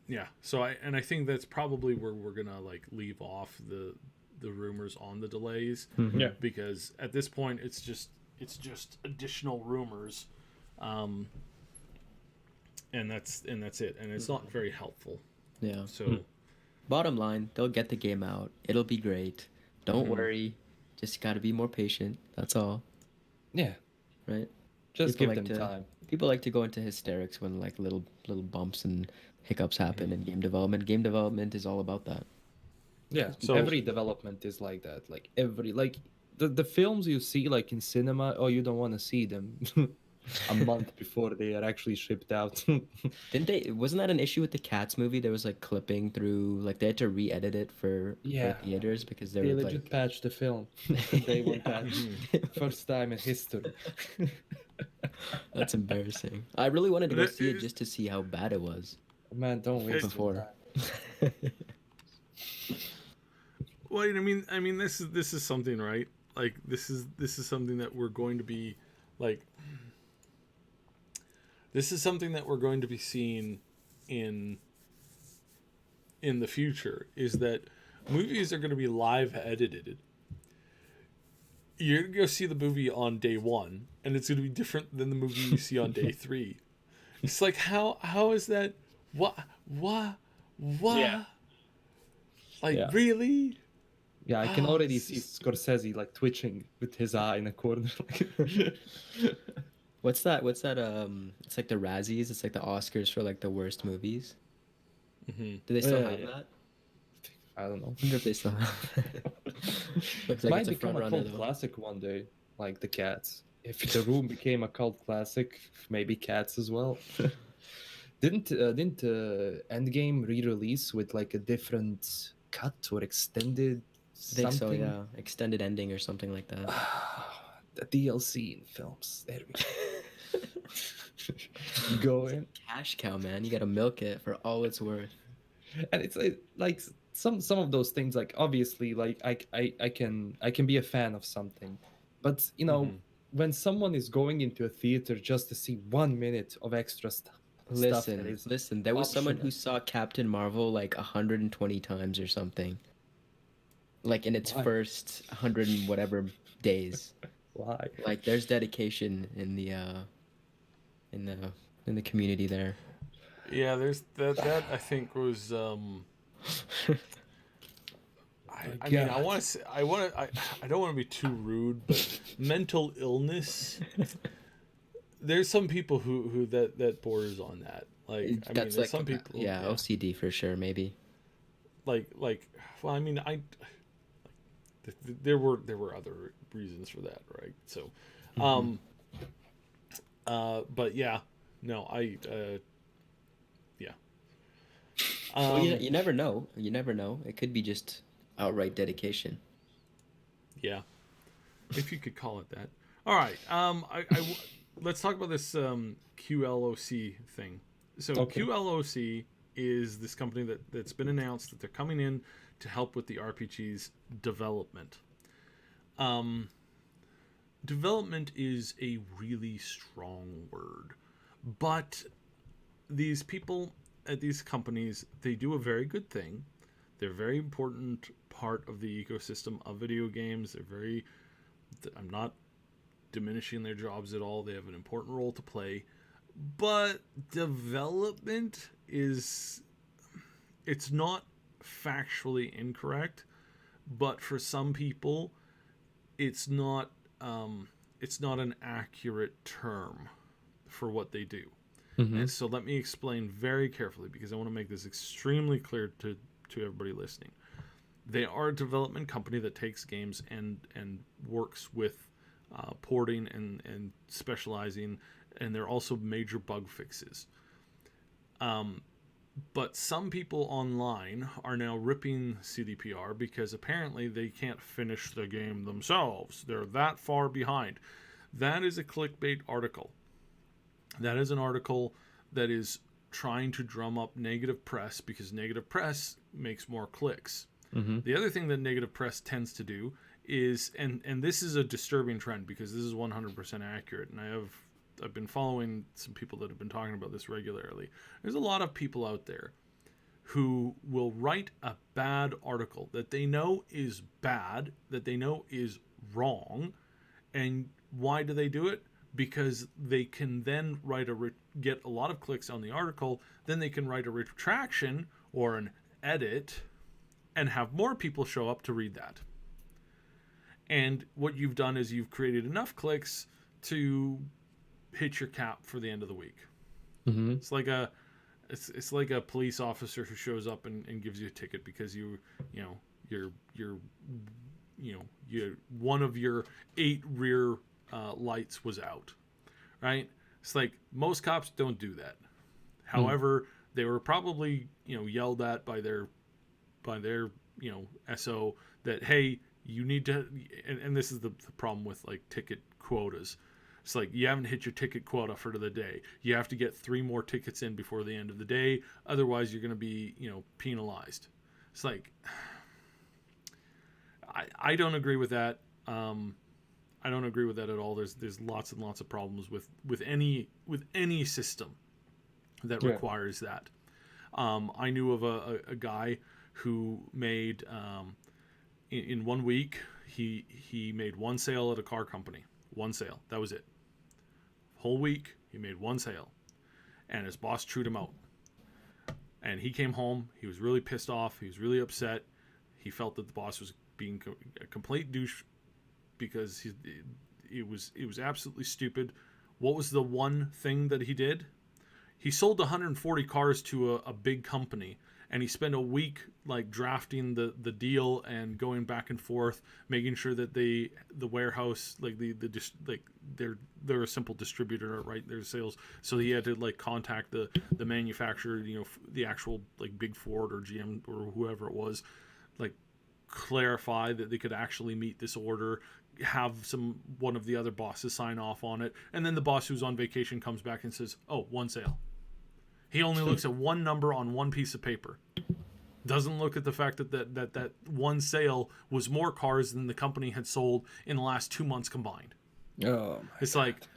Yeah. So I think that's probably where we're gonna like leave off the rumors on the delays. Mm-hmm. Yeah. Because at this point it's just additional rumors, and that's it, and it's not very helpful. Yeah. So, bottom line, they'll get the game out. It'll be great. Don't worry. Just got to be more patient. That's all. Yeah. Right. Just give them time. People like to go into hysterics when like little bumps and hiccups happen in game development. Game development is all about that. Yeah. So every development is like that. Like the films you see like in cinema, you don't want to see them a month before they are actually shipped out. Wasn't that an issue with the Cats movie? There was like clipping through, like they had to re-edit it for theaters because they were legit like patched the film. They were patched. First time in history. That's embarrassing. I really wanted to go see it just to see how bad it was. Man, don't waste before. Well, I mean, this is something, right? Like this is something that we're going to be like. This is something that we're going to be seeing in the future, is that movies are going to be live edited. You're going to go see the movie on day 1, and it's going to be different than the movie you see on day 3. It's like, how is that? What? Yeah. Like, really? Yeah, I can already see Scorsese like twitching with his eye in a corner. What's that? It's like the Razzies. It's like the Oscars for like the worst movies. Mm-hmm. Do they still have that? I don't know. I wonder if they still have it. Looks like Might it's a become front a runner, cult though. classic one day, like the Cats. If The Room became a cult classic, maybe Cats as well. Didn't Endgame re-release with like a different cut or extended something? I think so, yeah. Extended ending or something like that. The DLC in films. There we go. Go in. Cash cow, man. You gotta milk it for all it's worth. And it's like some of those things, like obviously like I can be a fan of something, but you know, when someone is going into a theater just to see 1 minute of extra stuff. Listen, there was someone who saw Captain Marvel like 120 times or something. Like in its first 100 and whatever days. Why? Like there's dedication in the community there. Yeah, there's that I think was I mean, I don't want to be too rude, but mental illness. There's some people who that borders on that. Like, I mean, like some people. Yeah, OCD for sure, maybe. Like, well, I mean, there were other reasons for that, right? So, but yeah, no, yeah. Well, you never know. You never know. It could be just outright dedication. Yeah, if you could call it that. All right. Let's talk about this QLOC thing. So QLOC is this company that's been announced that they're coming in to help with the RPG's development. Development is a really strong word, but these people at these companies, they do a very good thing. They're a very important part of the ecosystem of video games. I'm not diminishing their jobs at all. They have an important role to play, but development it's not factually incorrect, but for some people it's not an accurate term for what they do. And so let me explain very carefully, because I want to make this extremely clear to everybody listening. They are a development company that takes games and works with porting and specializing, and they're also major bug fixes. But some people online are now ripping CDPR because apparently they can't finish the game themselves. They're that far behind. That is a clickbait article. That is an article that is trying to drum up negative press because negative press makes more clicks. The other thing that negative press tends to do is, and this is a disturbing trend because this is 100% accurate, and I've been following some people that have been talking about this regularly. There's a lot of people out there who will write a bad article that they know is bad, that they know is wrong, and why do they do it? Because they can then get a lot of clicks on the article, then they can write a retraction or an edit and have more people show up to read that. And what you've done is you've created enough clicks to hit your cap for the end of the week. It's like a police officer who shows up and gives you a ticket because you're one of your 8 rear lights was out, right? It's like most cops don't do that. However, they were probably yelled at by their SO that, hey, you need to, and this is the problem with like ticket quotas. It's like you haven't hit your ticket quota for the day. You have to get 3 more tickets in before the end of the day. Otherwise, you're going to be penalized. It's like I don't agree with that. I don't agree with that at all. There's lots and lots of problems with any system that requires that. I knew of a guy who made in 1 week he made 1 sale at a car company. 1 sale. That was it. Whole week he made 1 sale, and his boss chewed him out. And he came home. He was really pissed off. He was really upset. He felt that the boss was being a complete douche because it was absolutely stupid. What was the one thing that he did? He sold 140 cars to a big company, and he spent a week like drafting the deal and going back and forth, making sure that the warehouse, like they're a simple distributor, right? Their sales, so he had to like contact the manufacturer, the actual like big Ford or GM or whoever it was, like clarify that they could actually meet this order, have one of the other bosses sign off on it, and then the boss who's on vacation comes back and says, oh, 1 sale. He only looks at 1 number on 1 piece of paper. Doesn't look at the fact that 1 sale was more cars than the company had sold in the last 2 months combined. Oh, it's like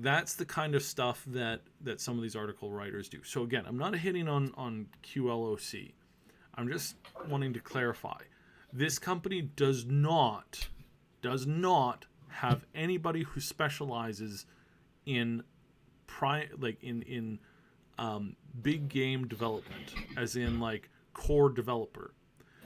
that's the kind of stuff that some of these article writers do. So again, I'm not hitting on QLOC. I'm just wanting to clarify. This company does not have anybody who specializes in big game development, as in like core developer.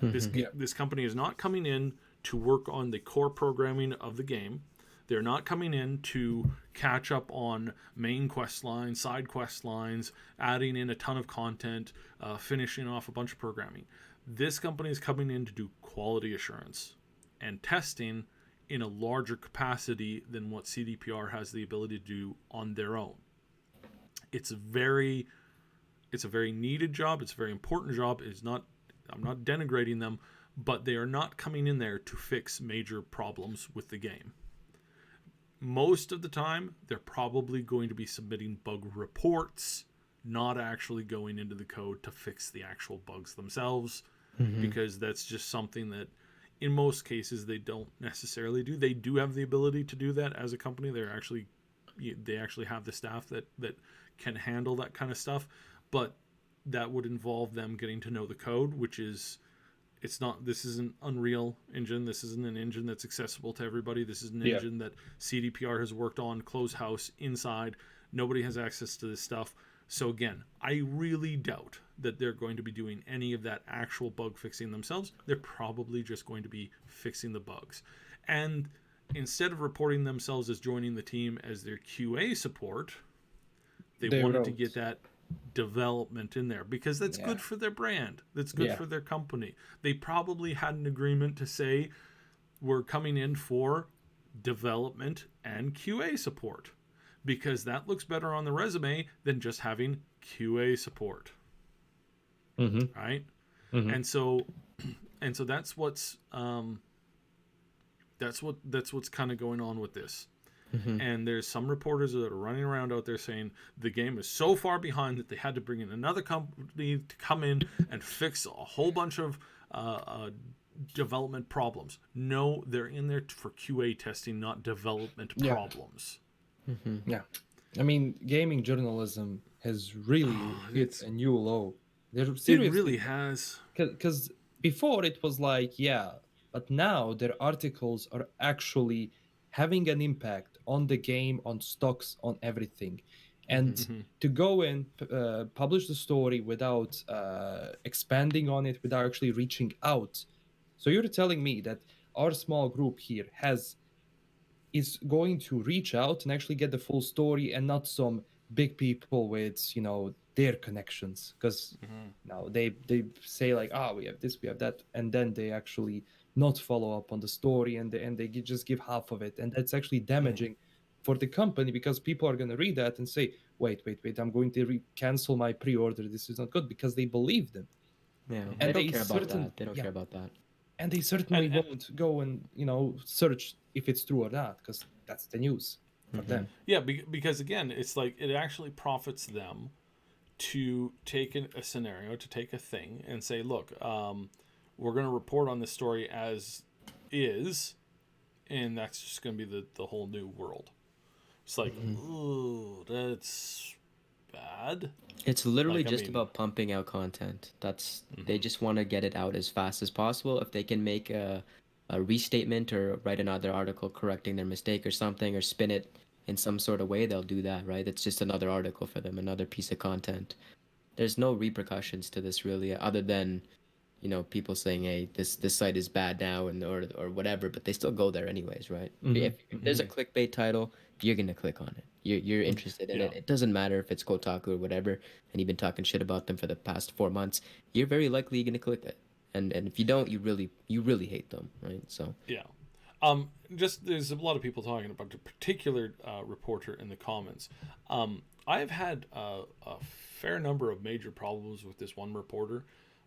This company is not coming in to work on the core programming of the game. They're not coming in to catch up on main quest lines, side quest lines, adding in a ton of content, finishing off a bunch of programming. This company is coming in to do quality assurance and testing in a larger capacity than what CDPR has the ability to do on their own. It's a very needed job. It's a very important job. I'm not denigrating them, but they are not coming in there to fix major problems with the game. Most of the time, they're probably going to be submitting bug reports, not actually going into the code to fix the actual bugs themselves, because that's just something that in most cases they don't necessarily do. They do have the ability to do that as a company. They actually have the staff that can handle that kind of stuff, but that would involve them getting to know the code, which is this isn't Unreal Engine. This isn't an engine that's accessible to everybody. This is an engine that CDPR has worked on, closed house, inside. Nobody has access to this stuff. So again, I really doubt that they're going to be doing any of that actual bug fixing themselves. They're probably just going to be fixing the bugs. And instead of reporting themselves as joining the team as their QA support, they wanted to get that development in there because that's good for their brand. That's good for their company. They probably had an agreement to say, we're coming in for development and QA support, because that looks better on the resume than just having QA support. Right? And so that's what's kind of going on with this. And there's some reporters that are running around out there saying the game is so far behind that they had to bring in another company to come in and fix a whole bunch of development problems. No, they're in there for QA testing, not development problems. Yeah. I mean, gaming journalism has really hit a new low. It really has. Because before it was like, but now their articles are actually having an impact on the game, on stocks, on everything. And to go and publish the story without expanding on it, without actually reaching out. So you're telling me that our small group here is going to reach out and actually get the full story, and not some big people with their connections, because now they say like, we have this, we have that, and then they actually not follow up on the story, and they just give half of it, and that's actually damaging for the company, because people are going to read that and say, wait, I'm going to cancel my pre-order, this is not good, because they believe them. And they don't care about that. They don't care about that. And they certainly won't go and search if it's true or not, because that's the news for them. Yeah, because again, it's like it actually profits them to take a scenario, to take a thing, and say, look, we're going to report on this story as is, and that's just going to be the whole new world. It's like, ooh, that's bad. It's literally about pumping out content. That's they just want to get it out as fast as possible. If they can make a restatement or write another article correcting their mistake or something, or spin it in some sort of way, they'll do that, right? It's just another article for them, another piece of content. There's no repercussions to this really, other than people saying, hey, this site is bad now, and or whatever, but they still go there anyways, right? If there's a clickbait title, you're gonna click on it. You're interested in it. It doesn't matter if it's Kotaku or whatever, and you've been talking shit about them for the past 4 months. You're very likely gonna click it, and if you don't, you really hate them, right? So just there's a lot of people talking about a particular reporter in the comments. I've had a fair number of major problems with this one reporter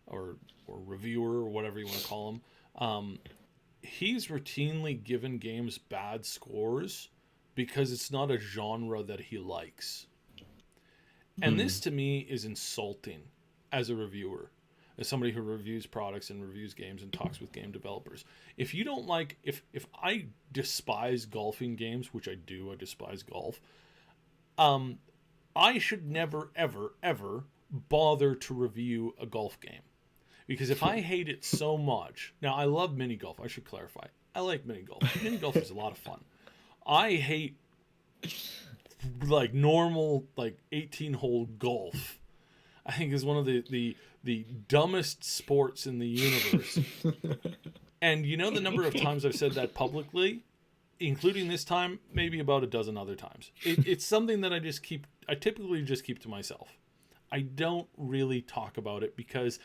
or reviewer or whatever you want to call him. He's routinely given games bad scores because it's not a genre that he likes. And this to me is insulting as a reviewer, as somebody who reviews products and reviews games and talks with game developers. If you don't like, if I despise golfing games, which I do, I despise golf, I should never, ever, ever bother to review a golf game. Because if I hate it so much, now I love mini golf, I should clarify. I like mini golf. Mini golf is a lot of fun. I hate like normal, like 18-hole golf. I think is one of the dumbest sports in the universe. And you know the number of times I've said that publicly, including this time, maybe about a dozen other times. It's something that I typically just keep to myself. I don't really talk about it because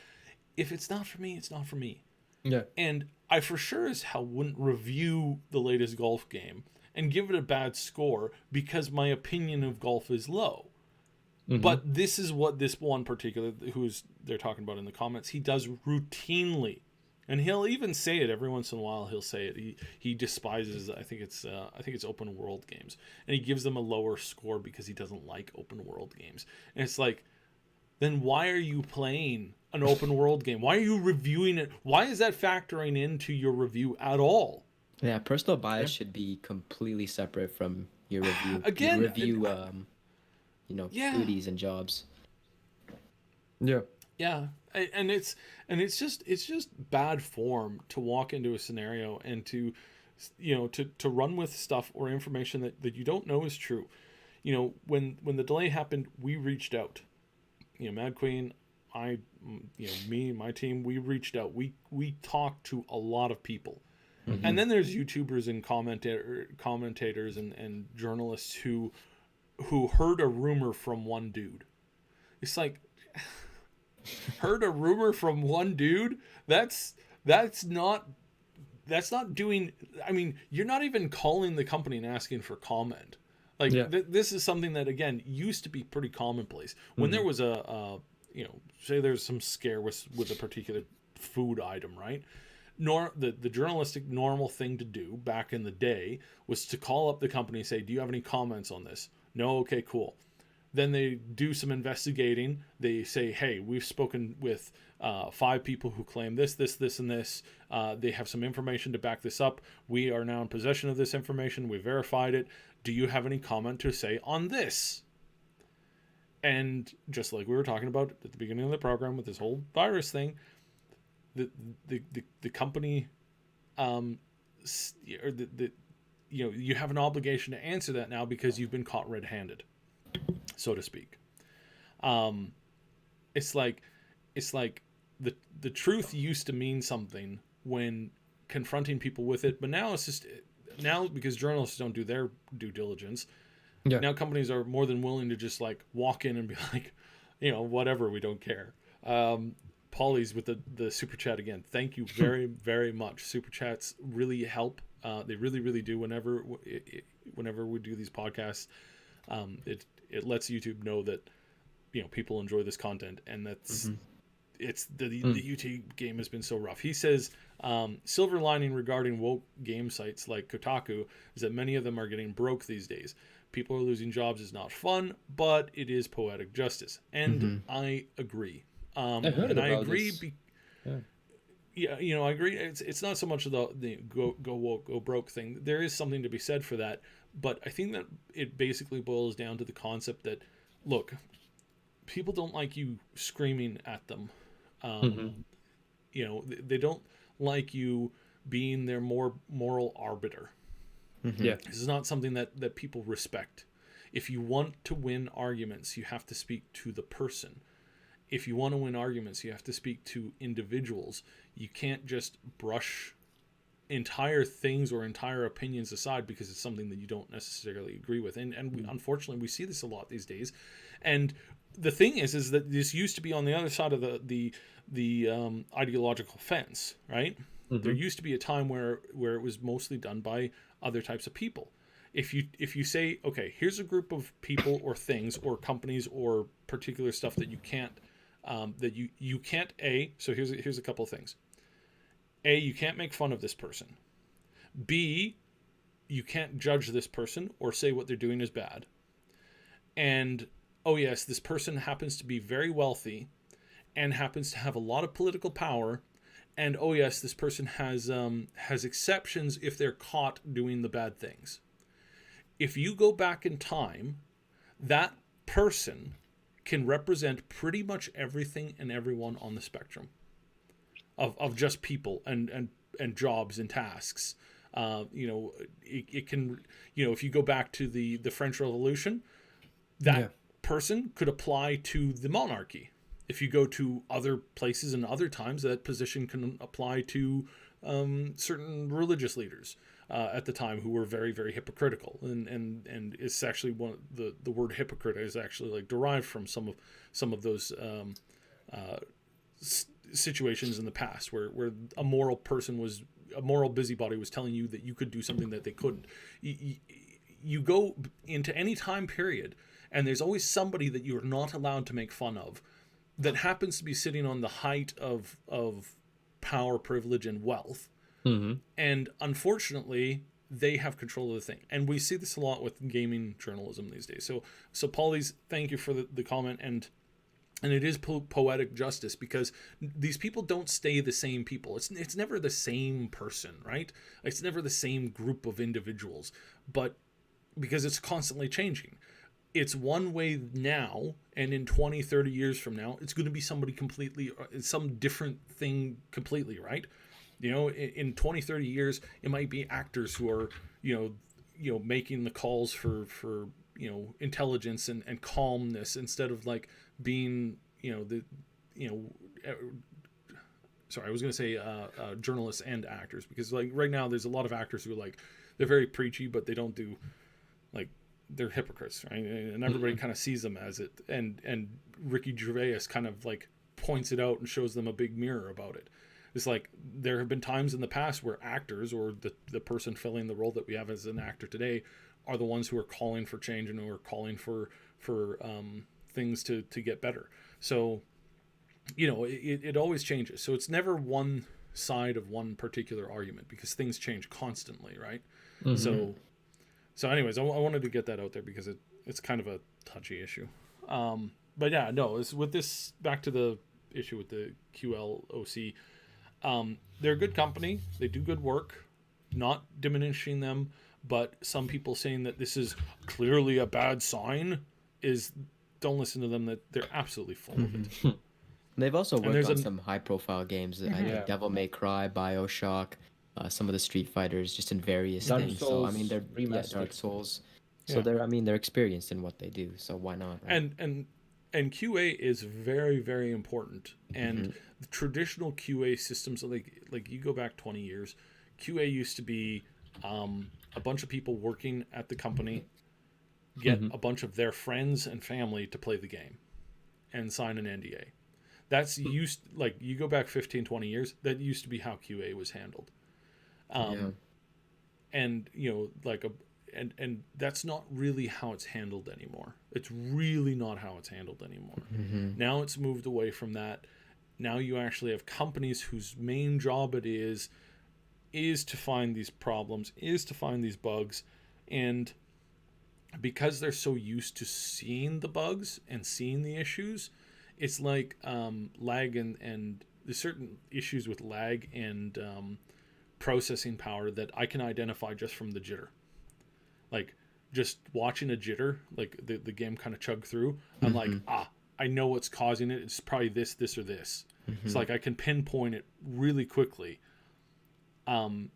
if it's not for me, it's not for me. Yeah. And I for sure as hell wouldn't review the latest golf game and give it a bad score because my opinion of golf is low. But this is what this one particular, they're talking about in the comments, he does routinely. And he'll even say it every once in a while. He'll say it. He despises, I think it's open world games, and he gives them a lower score because he doesn't like open world games. And it's like, then why are you playing an open world game? Why are you reviewing it? Why is that factoring into your review at all? Yeah, personal bias should be completely separate from your review. Again, duties and jobs. Yeah. Yeah, and it's just bad form to walk into a scenario and to run with stuff or information that you don't know is true. When the delay happened, we reached out. Madqueen, me, my team, we reached out. We talked to a lot of people. And then there's YouTubers and commentators and journalists who heard a rumor from one dude. It's like, heard a rumor from one dude? That's not doing. I mean, you're not even calling the company and asking for comment. Like this is something that again used to be pretty commonplace. When there was say there's some scare with a particular food item, right? the journalistic normal thing to do back in the day was to call up the company and say, do you have any comments on this? No. Okay, cool. Then they do some investigating. They say, hey, we've spoken with 5 people who claim this, and this. They have some information to back this up. We are now in possession of this information. We verified it. Do you have any comment to say on this? And just like we were talking about at the beginning of the program with this whole virus thing, the company, or you have an obligation to answer that now because you've been caught red-handed, so to speak. It's like the truth used to mean something when confronting people with it, but now it's just because journalists don't do their due diligence. Yeah. Now companies are more than willing to just like walk in and be like, whatever, we don't care. Polly's with the super chat again. Thank you very, very much. Super chats really help. They really, really do. Whenever we do these podcasts, it lets YouTube know that people enjoy this content, and that's it's the YouTube game has been so rough. He says silver lining regarding woke game sites like Kotaku is that many of them are getting broke these days. People are losing jobs is not fun, but it is poetic justice, and I agree. I heard and I agree. I agree. It's not so much the go woke, go broke thing. There is something to be said for that, but I think that it basically boils down to the concept that, look, people don't like you screaming at them. They don't like you being their more moral arbiter. Yeah, this is not something that people respect. If you want to win arguments, you have to speak to the person. If you want to win arguments, you have to speak to individuals. You can't just brush entire things or entire opinions aside because it's something that you don't necessarily agree with. And unfortunately, we see this a lot these days. And the thing is that this used to be on the other side of the ideological fence, right? There used to be a time where it was mostly done by other types of people. If you say, okay, here's a group of people or things or companies or particular stuff that you can't you can't so here's a couple of things. You can't make fun of this person. B, you can't judge this person or say what they're doing is bad. And oh yes, this person happens to be very wealthy and happens to have a lot of political power. And oh yes, this person has exceptions if they're caught doing the bad things. If you go back in time, that person can represent pretty much everything and everyone on the spectrum of just people and jobs and tasks. It can, if you go back to the French Revolution, that person could apply to the monarchy. If you go to other places and other times, that position can apply to certain religious leaders at the time who were very, very hypocritical. And it's actually the word hypocrite is actually like derived from some of those situations in the past where a moral busybody was telling you that you could do something that they couldn't. You go into any time period, and there's always somebody that you're not allowed to make fun of that happens to be sitting on the height of power, privilege, and wealth. And unfortunately, they have control of the thing. And we see this a lot with gaming journalism these days. So Paulies, thank you for the comment. And it is poetic justice because these people don't stay the same people. It's never the same person, right? It's never the same group of individuals, but because it's constantly changing. It's one way now, and in 20, 30 years from now, it's going to be somebody completely, some different thing completely, right? In 20, 30 years, it might be actors who are, making the calls for intelligence and calmness instead of like being, sorry, I was going to say journalists and actors, because like right now there's a lot of actors who are like, they're very preachy, but they don't do like, they're hypocrites, right? And everybody kind of sees them as it. And Ricky Gervais kind of like points it out and shows them a big mirror about it. It's like there have been times in the past where actors or the person filling the role that we have as an actor today are the ones who are calling for change and who are calling for things to get better. So, it always changes. So it's never one side of one particular argument because things change constantly, right? Mm-hmm. So anyways, I wanted to get that out there because it's kind of a touchy issue. But yeah, no, it's with this, back to the issue with the QLOC. They're a good company. They do good work, not diminishing them, but some people saying that this is clearly a bad sign don't listen to them, that they're absolutely full of it. They've also worked on some high-profile games. I Yeah. think Devil May Cry, BioShock, some of the Street Fighters, just in various Dark things. Souls So I mean, they're remastered. Dark Souls. So they're experienced in what they do. So why not? Right? And QA is very, very important. And the traditional QA systems, like you go back 20 years, QA used to be a bunch of people working at the company get a bunch of their friends and family to play the game and sign an NDA. That's used, like, you go back 15, 20 years, that used to be how QA was handled. And, you know, like, and that's not really how it's handled anymore. It's really not how it's handled anymore. Now it's moved away from that. Now you actually have companies whose main job it is to find these problems, is to find these bugs, and because they're so used to seeing the bugs and seeing the issues, it's like lag and there's certain issues with lag and processing power that I can identify just from the jitter. Like, just watching a jitter, like the game kind of chug through, I'm like, I know what's causing it. It's probably this, or this. It's like I can pinpoint it really quickly. When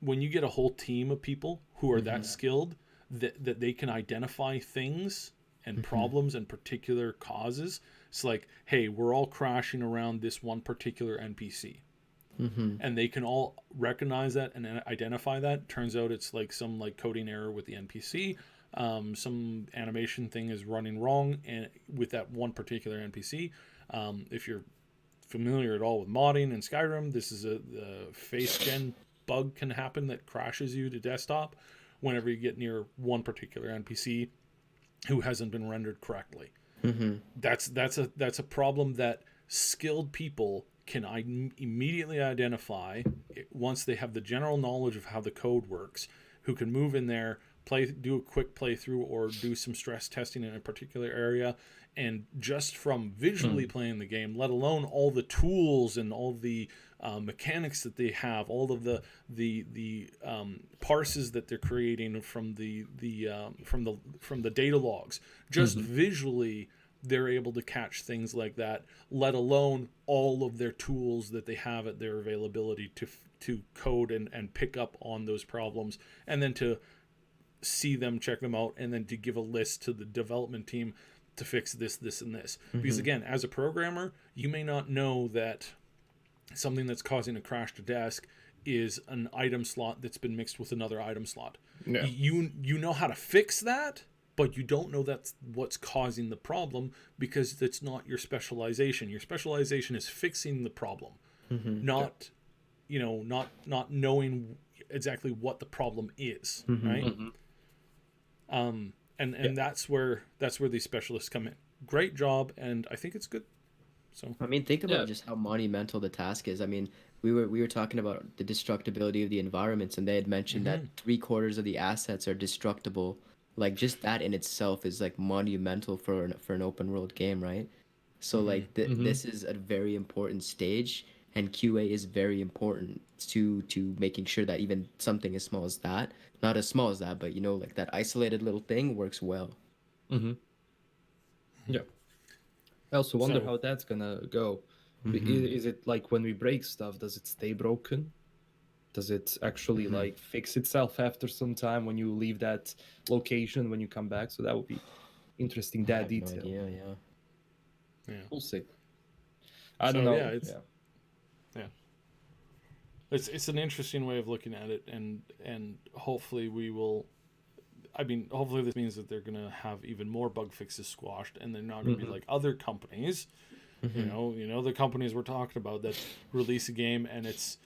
you get a whole team of people who are that skilled, that they can identify things and problems and particular causes. It's like, hey, we're all crashing around this one particular NPC. And they can all recognize that and identify that. Turns out it's like some like coding error with the NPC. Some animation thing is running wrong and with that one particular NPC. If you're familiar at all with modding in Skyrim, this is a face gen bug can happen that crashes you to desktop whenever you get near one particular NPC who hasn't been rendered correctly. That's a problem that skilled people can immediately identify once they have the general knowledge of how the code works, who can move in there, do a quick playthrough or do some stress testing in a particular area, and just from visually playing the game, let alone all the tools and all the mechanics that they have, all of the parses that they're creating from the data logs, just visually they're able to catch things like that, let alone all of their tools that they have at their availability to code and pick up on those problems, and then to see them, check them out, and then to give a list to the development team to fix this, and this. Because again, as a programmer, you may not know that something that's causing a crash to desk is an item slot that's been mixed with another item slot. Yeah. You know how to fix that, but you don't know that's what's causing the problem because it's not your specialization. Your specialization is fixing the problem, not knowing exactly what the problem is, right? And that's where these specialists come in. Great job, and I think it's good. So I mean, think about just how monumental the task is. I mean, we were talking about the destructibility of the environments, and they had mentioned that 3/4 of the assets are destructible. Like, just that in itself is like monumental for an open world game, right? So like this is a very important stage, and QA is very important to making sure that even something as small as that, not as small as that, but you know, like that isolated little thing works well. Yeah. I also wonder how that's gonna go. Is it like when we break stuff, does it stay broken? Does it actually like fix itself after some time when you leave that location when you come back? So that would be interesting. That detail. No idea, yeah. We'll see. I don't know. It's an interesting way of looking at it, and hopefully we will. I mean, hopefully this means that they're gonna have even more bug fixes squashed, and they're not gonna be like other companies. You know the companies we're talking about that release a game and it's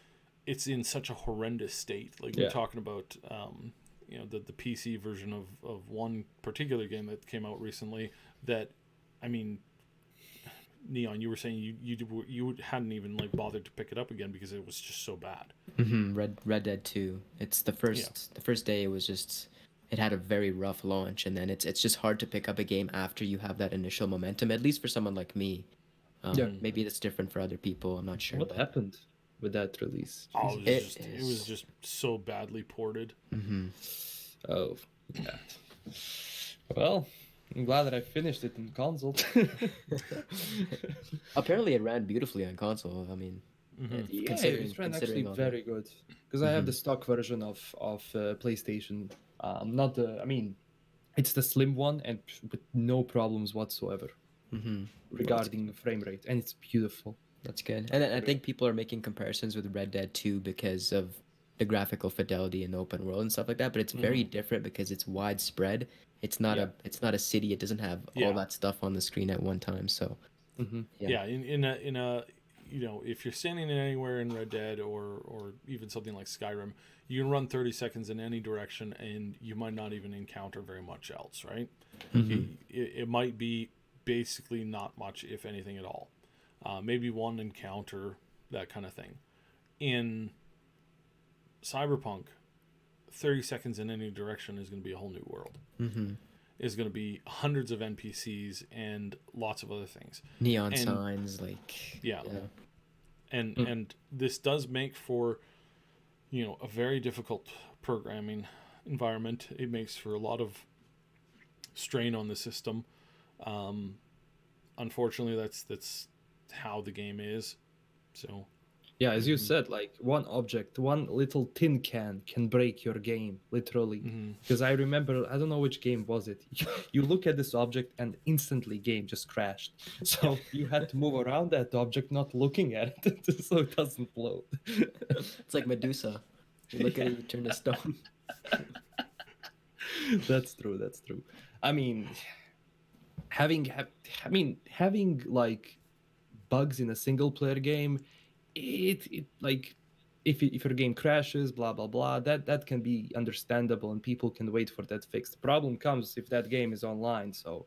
in such a horrendous state. Like we're talking about, the PC version of one particular game that came out recently. That, I mean, Neon, you were saying you hadn't even like bothered to pick it up again because it was just so bad. Red Dead 2. It's the first day. It was just, it had a very rough launch, and then it's just hard to pick up a game after you have that initial momentum. At least for someone like me. Maybe it's different for other people. I'm not sure. What happened with that release? Oh, it was just so badly ported. Oh, yeah. Well, I'm glad that I finished it in console. Apparently, it ran beautifully on console. I mean, yeah, it ran actually very good. Because I have the stock version of PlayStation. Not the. I mean, it's the slim one, and with no problems whatsoever regarding frame rate, and it's beautiful. That's good. And I think people are making comparisons with Red Dead 2 because of the graphical fidelity in the open world and stuff like that. But it's very different because it's widespread. It's not a city. It doesn't have all that stuff on the screen at one time. So in a if you're standing anywhere in Red Dead or even something like Skyrim, you can run 30 seconds in any direction and you might not even encounter very much else, right? It might be basically not much, if anything at all. Maybe one encounter, that kind of thing. In Cyberpunk, 30 seconds in any direction is going to be a whole new world. Is going to be hundreds of NPCs and lots of other things. Neon signs, And this does make for, a very difficult programming environment. It makes for a lot of strain on the system. Unfortunately, that's how the game is. So yeah, as you said, like one object, one little tin can break your game, literally. Because I remember, I don't know which game was it. You look at this object and instantly game just crashed. So you had to move around that object, not looking at it, so it doesn't load. It's like Medusa. You look at it, you turn to stone. That's true. I mean, having like bugs in a single player game, it like if your game crashes, blah blah blah, that can be understandable and people can wait for that fix. The problem comes if that game is online. So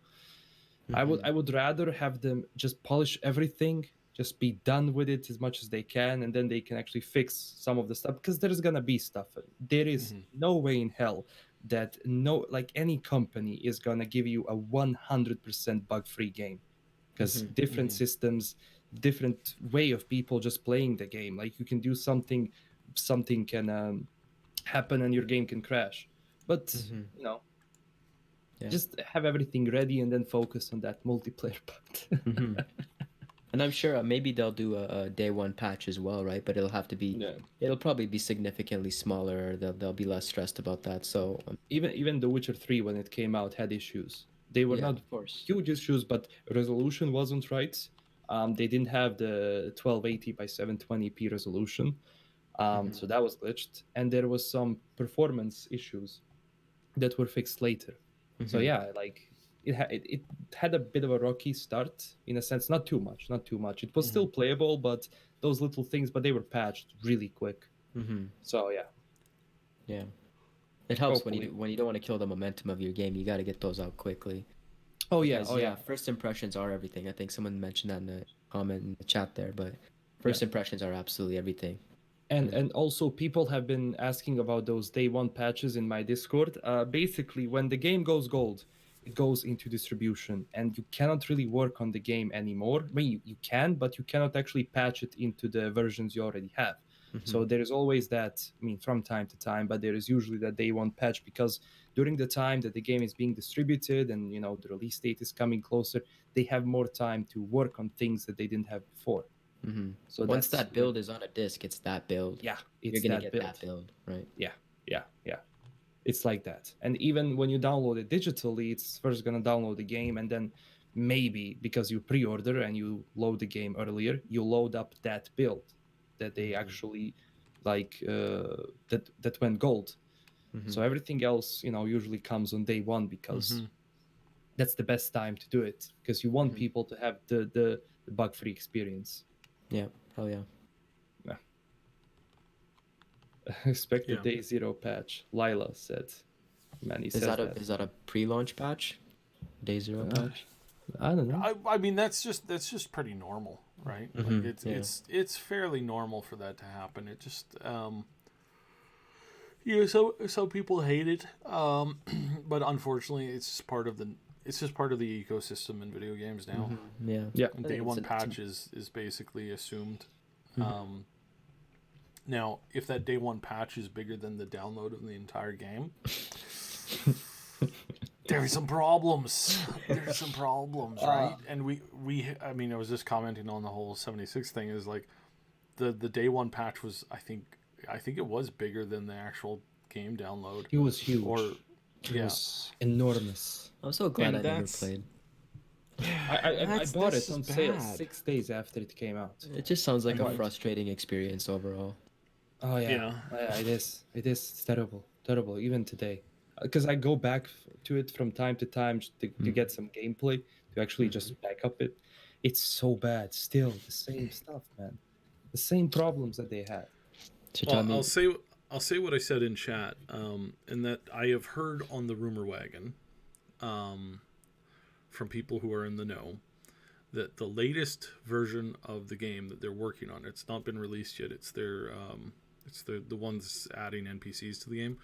I would rather have them just polish everything, just be done with it as much as they can, and then they can actually fix some of the stuff, because there's gonna be stuff. There is no way in hell that any company is gonna give you a 100% bug-free game, because different systems, different way of people just playing the game. Like you can do something can happen and your game can crash, but just have everything ready and then focus on that multiplayer part. And I'm sure maybe they'll do a day one patch as well, right? But it'll have to be it'll probably be significantly smaller. They'll be less stressed about that. So even The Witcher 3, when it came out, had issues. They were not huge issues, but resolution wasn't right. They didn't have the 1280 by 720p resolution, so that was glitched, and there was some performance issues that were fixed later. So yeah, like it had a bit of a rocky start in a sense, not too much. It was still playable, but those little things, but they were patched really quick. So yeah, it helps when you don't want to kill the momentum of your game. You got to get those out quickly. First impressions are everything. I think someone mentioned that in the comment in the chat there, but first impressions are absolutely everything. And also people have been asking about those day one patches in my Discord. Basically, when the game goes gold, it goes into distribution, and you cannot really work on the game anymore. I mean, you can, but you cannot actually patch it into the versions you already have. So there is always that, I mean, from time to time, but there is usually that day one patch, because during the time that the game is being distributed and, the release date is coming closer, they have more time to work on things that they didn't have before. So once that build is on a disc, it's that build. Yeah, you're gonna get that build, right? Yeah. It's like that. And even when you download it digitally, it's first gonna download the game, and then maybe because you pre-order and you load the game earlier, you load up that build that they actually that went gold. So everything else, usually comes on day one, because that's the best time to do it, because you want people to have the bug-free experience. Yeah, hell yeah. Expect the day zero patch, Lila said. Is that a pre-launch patch? Day zero patch? I don't know. I mean, that's just pretty normal, right? Mm-hmm. Like it's fairly normal for that to happen. It just some people hate it, but unfortunately, it's just part of the ecosystem in video games now. Yeah. Yeah. Day one patch is basically assumed. Now, if that day one patch is bigger than the download of the entire game, there's some problems. There's some problems, right? And I mean, I was just commenting on the whole 76 thing. Is like the day one patch was, I think it was bigger than the actual game download. It was huge. It was enormous. I'm so glad And I never played. I bought it on sale 6 days after it came out. It just sounds like a frustrating experience overall. Oh yeah. It is. It's terrible. Even today, because I go back to it from time to time to get some gameplay to actually just back up it. It's so bad. Still the same stuff, man. The same problems that they had. Well, I'll say what I said in chat, and that I have heard on the rumor wagon, from people who are in the know, that the latest version of the game that they're working on, it's not been released yet. It's the ones adding NPCs to the game.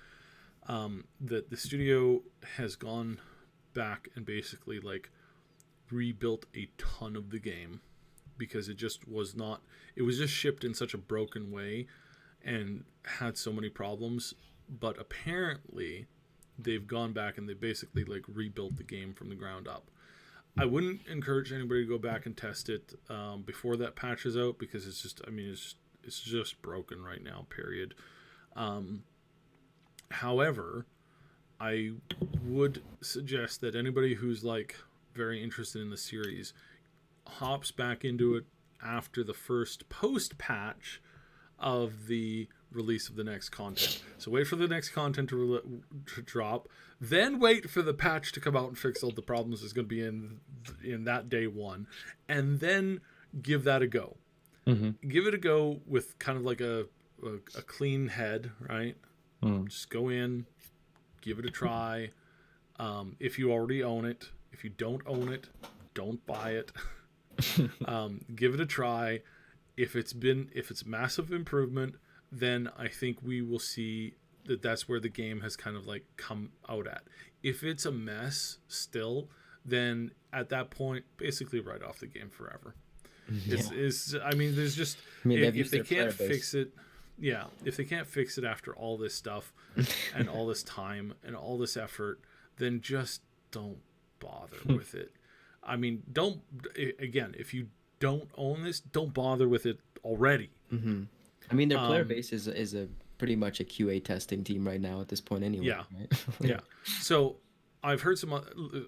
That the studio has gone back and basically like rebuilt a ton of the game because it just was not. It was just shipped in such a broken way and had so many problems. But apparently, they've gone back and they basically like rebuilt the game from the ground up. I wouldn't encourage anybody to go back and test it before that patch is out because it's just, I mean, it's just broken right now, period. However, I would suggest that anybody who's like very interested in the series hops back into it after the first post-patch of the release of the next content. So wait for the next content to drop, then wait for the patch to come out and fix all the problems that's going to be in that day one, and then give that a go. Give it a go with kind of like a clean head, right? Just go in, give it a try. If you already own it, if you don't own it, don't buy it. Give it a try. If it's massive improvement, then I think we will see that's where the game has kind of like come out at. If it's a mess still, then at that point, basically write off the game forever. I mean, there's just if they can't fix it. Yeah, if they can't fix it after all this stuff and all this time and all this effort, then just don't bother with it. I mean, if you don't own this, don't bother with it already. I mean, their player base is a pretty much a QA testing team right now at this point anyway. Yeah. Right? Yeah. So I've heard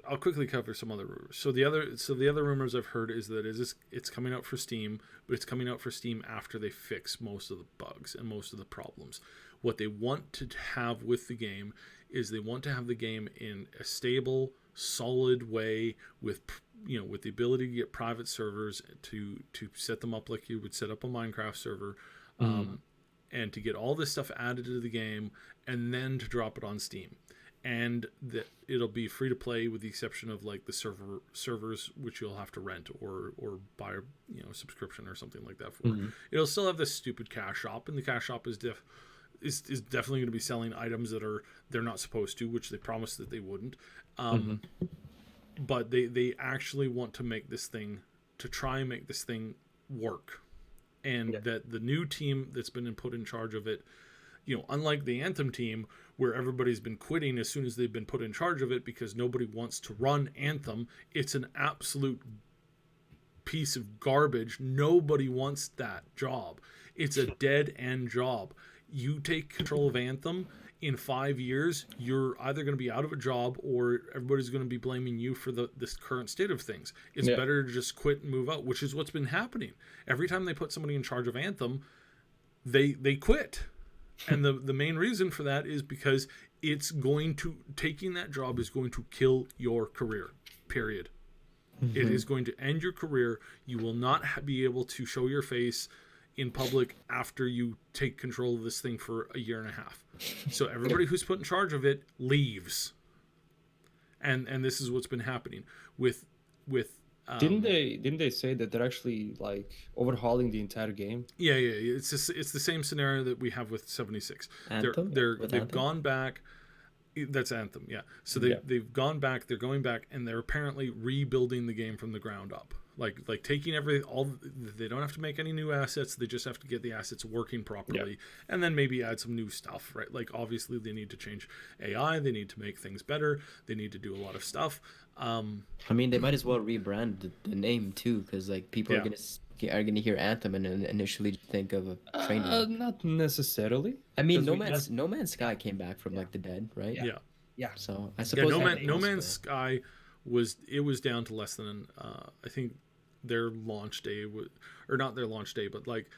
I'll quickly cover some other rumors. So the other rumors I've heard is that it's coming out for Steam, but it's coming out for Steam after they fix most of the bugs and most of the problems. What they want to have with the game is they want to have the game in a stable, solid way with the ability to get private servers to set them up like you would set up a Minecraft server, and to get all this stuff added to the game and then to drop it on Steam. And that it'll be free to play with the exception of like the servers which you'll have to rent or buy a subscription or something like that for. It'll still have this stupid cash shop, and the cash shop is definitely going to be selling items that they're not supposed to, which they promised that they wouldn't. But they actually want to try and make this thing work, and that the new team that's been put in charge of it, unlike the Anthem team where everybody's been quitting as soon as they've been put in charge of it because nobody wants to run Anthem. It's an absolute piece of garbage. Nobody wants that job. It's a dead end job. You take control of Anthem, in 5 years, you're either going to be out of a job or everybody's going to be blaming you for this current state of things. It's better to just quit and move out, which is what's been happening. Every time they put somebody in charge of Anthem, they quit. And the main reason for that is because taking that job is going to kill your career, period. It is going to end your career. You will not be able to show your face in public after you take control of this thing for a year and a half. So everybody who's put in charge of it leaves. And this is what's been happening with with. Didn't they say that they're actually like overhauling the entire game? Yeah. It's the same scenario that we have with 76. Anthem? They've Anthem? gone back. That's Anthem, yeah. So they've gone back. They're going back, and they're apparently rebuilding the game from the ground up. Like taking they don't have to make any new assets. They just have to get the assets working properly, and then maybe add some new stuff, right? Like obviously they need to change AI. They need to make things better. They need to do a lot of stuff. I mean, they might as well rebrand the name too, because like people are gonna hear Anthem and initially think of a train wreck. Not necessarily. I mean, No Man's Sky came back from like the dead, right? Yeah. So I suppose No Man's Sky was down to less than I think their launch day was, or not their launch day, but like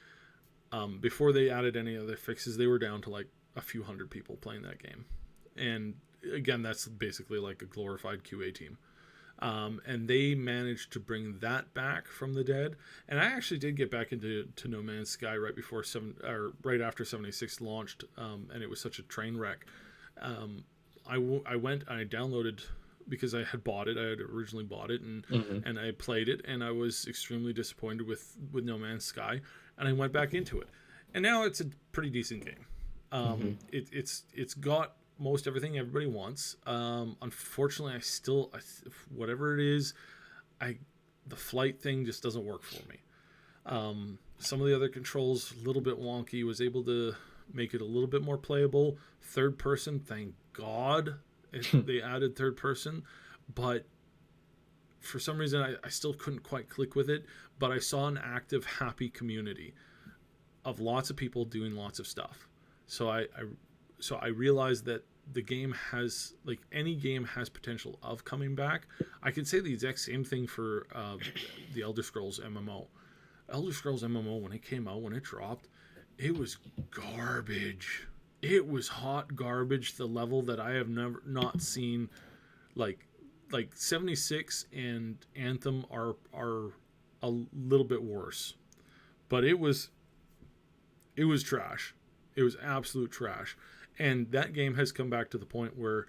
before they added any other fixes, they were down to like a few hundred people playing that game, and again, that's basically like a glorified QA team. And they managed to bring that back from the dead. And I actually did get back into No Man's Sky right before right after 76 launched, and it was such a train wreck. I went and I downloaded, because I had bought it. I had originally bought it, and I played it, and I was extremely disappointed with No Man's Sky, and I went back into it, and now it's a pretty decent game. It's got most everything everybody wants. Unfortunately, whatever it is, the flight thing just doesn't work for me. Some of the other controls a little bit wonky. Was able to make it a little bit more playable. Third person, thank God they added third person, but for some reason I still couldn't quite click with it. But I saw an active, happy community of lots of people doing lots of stuff. So I realized that the game has, like any game has potential of coming back. I could say the exact same thing for the Elder Scrolls MMO. Elder Scrolls MMO, when it came out, when it dropped, it was garbage. It was hot garbage, the level that I have not seen. Like 76 and Anthem are a little bit worse, but it was trash. It was absolute trash. And that game has come back to the point where,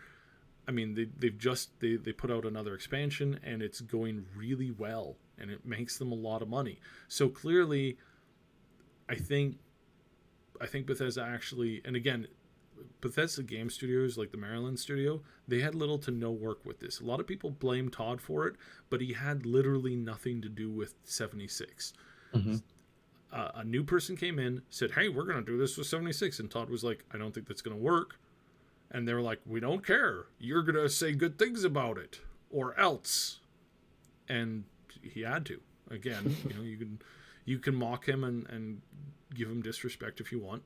I mean, they put out another expansion, and it's going really well, and it makes them a lot of money. So clearly, I think Bethesda actually, and again, Bethesda game studios like the Maryland studio, they had little to no work with this. A lot of people blame Todd for it, but he had literally nothing to do with 76. A new person came in, said, hey, we're going to do this with 76. And Todd was like, I don't think that's going to work. And they were like, we don't care. You're going to say good things about it or else. And he had to. Again, you can mock him and give him disrespect if you want.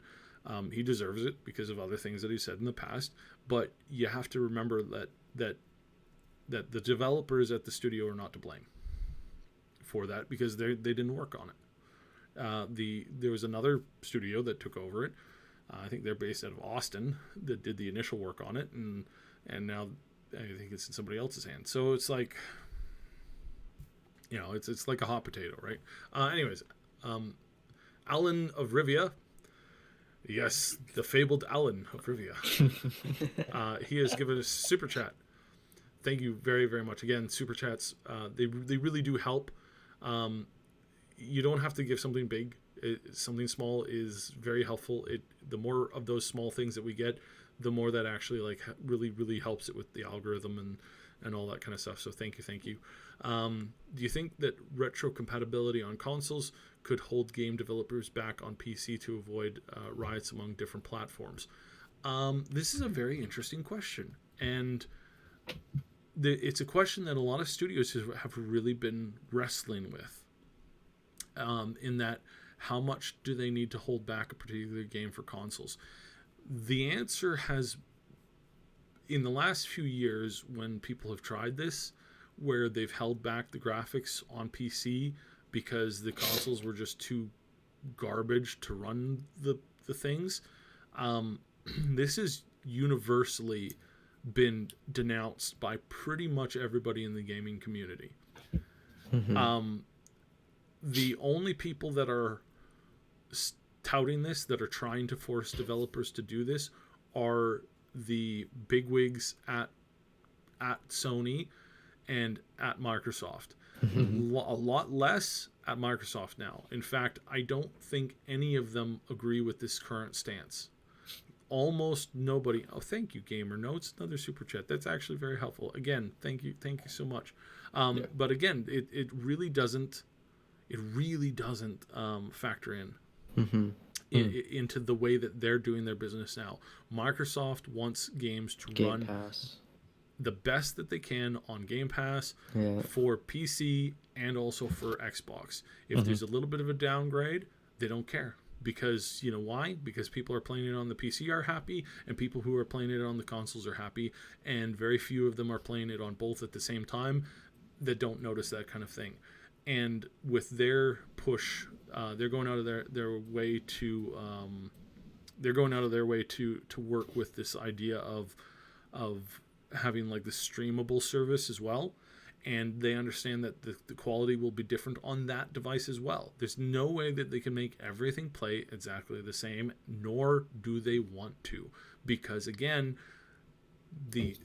He deserves it because of other things that he said in the past. But you have to remember that the developers at the studio are not to blame for that, because they didn't work on it. There was another studio that took over it. I think they're based out of Austin, that did the initial work on it, and now I think it's in somebody else's hands. So it's like, it's like a hot potato, right? Anyways, Alan of Rivia. Yes, the fabled Alan of Rivia. He has given us super chat. Thank you very, very much. Again, super chats, they really do help. You don't have to give something big. Something small is very helpful. The more of those small things that we get, the more that actually like really, really helps it with the algorithm and all that kind of stuff. So thank you. Do you think that retro compatibility on consoles could hold game developers back on PC to avoid riots among different platforms? This is a very interesting question, and it's a question that a lot of studios have really been wrestling with. In that, how much do they need to hold back a particular game for consoles? The answer has, in the last few years, when people have tried this, where they've held back the graphics on PC because the consoles were just too garbage to run the things, this has universally been denounced by pretty much everybody in the gaming community. The only people that are touting this, that are trying to force developers to do this, are the bigwigs at Sony and at Microsoft. A lot less at Microsoft now. In fact, I don't think any of them agree with this current stance. Almost nobody. Oh, thank you, Gamer Notes. Another super chat. That's actually very helpful. Again, thank you so much. But again, it really doesn't. It really doesn't factor in into the way that they're doing their business now. Microsoft wants games to Game run Pass. the best that they can on Game Pass for PC and also for Xbox. If there's a little bit of a downgrade, they don't care. Because, you know why? Because people are playing it on the PC are happy, and people who are playing it on the consoles are happy, and very few of them are playing it on both at the same time that don't notice that kind of thing. And with their push, they're going out of their way to work with this idea of having like the streamable service as well. And they understand that the quality will be different on that device as well. There's no way that they can make everything play exactly the same, nor do they want to. Because again, the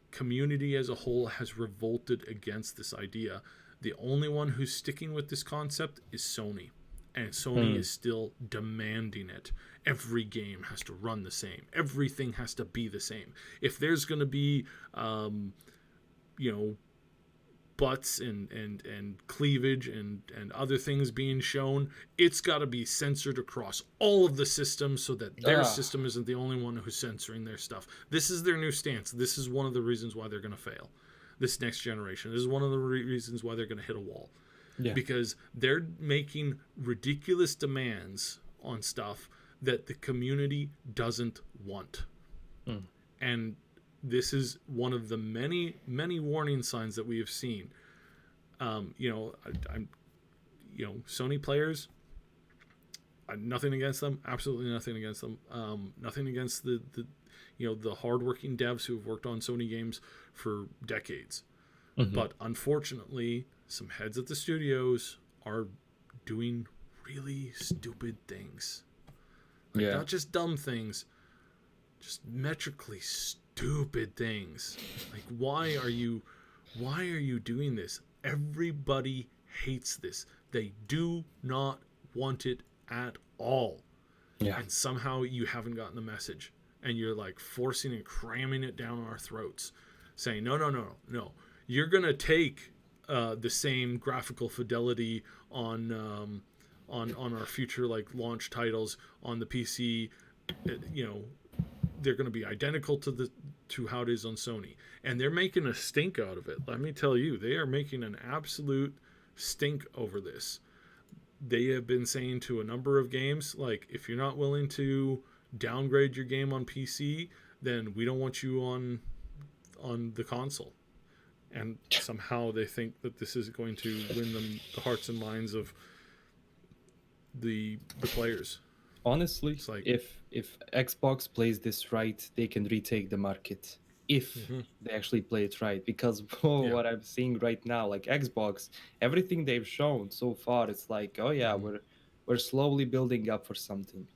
community as a whole has revolted against this idea. The only one who's sticking with this concept is Sony. And Sony is still demanding it. Every game has to run the same. Everything has to be the same. If there's going to be, butts and cleavage and other things being shown, it's got to be censored across all of the systems so that their system isn't the only one who's censoring their stuff. This is their new stance. This is one of the reasons why they're going to fail this next generation. This is one of the reasons why they're going to hit a wall. Yeah. Because they're making ridiculous demands on stuff that the community doesn't want. And this is one of the many, many warning signs that we have seen. Sony players, nothing against them, absolutely nothing against them. Nothing against the hardworking devs who have worked on Sony games for decades. But unfortunately, some heads at the studios are doing really stupid things. Not just dumb things, just metrically stupid things. Like, why are you doing this? Everybody hates this. They do not want it at all. Yeah. And somehow you haven't gotten the message. And you're like forcing and cramming it down our throats. Saying, no. You're going to take the same graphical fidelity on our future like launch titles on the PC. They're going to be identical to how it is on Sony, and they're making a stink out of it. Let me tell you, they are making an absolute stink over this. They have been saying to a number of games, like, if you're not willing to downgrade your game on PC, then we don't want you on the console. And somehow they think that this is going to win them the hearts and minds of the players. Honestly, like, if Xbox plays this right, they can retake the market. If they actually play it right, because what I'm seeing right now, like Xbox, everything they've shown so far, it's like, we're slowly building up for something.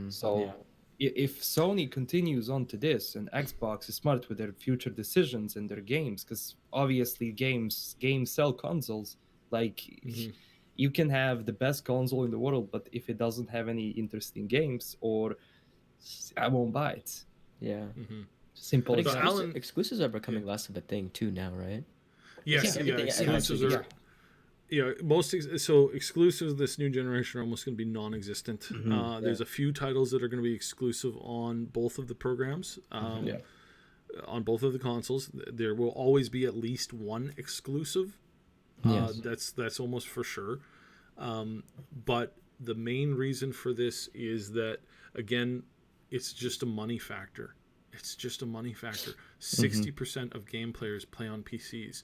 So if Sony continues on to this, and Xbox is smart with their future decisions and their games, because obviously games sell consoles, like. You can have the best console in the world, but if it doesn't have any interesting games, or I won't buy it. Yeah. Simple. But exclusives are becoming less of a thing too now, right? Yes. Exclusives are. Exclusives this new generation are almost going to be non-existent. There's a few titles that are going to be exclusive on both of the programs. On both of the consoles, there will always be at least one exclusive. That's almost for sure. But the main reason for this is that, again, it's just a money factor. 60% of game players play on PCs.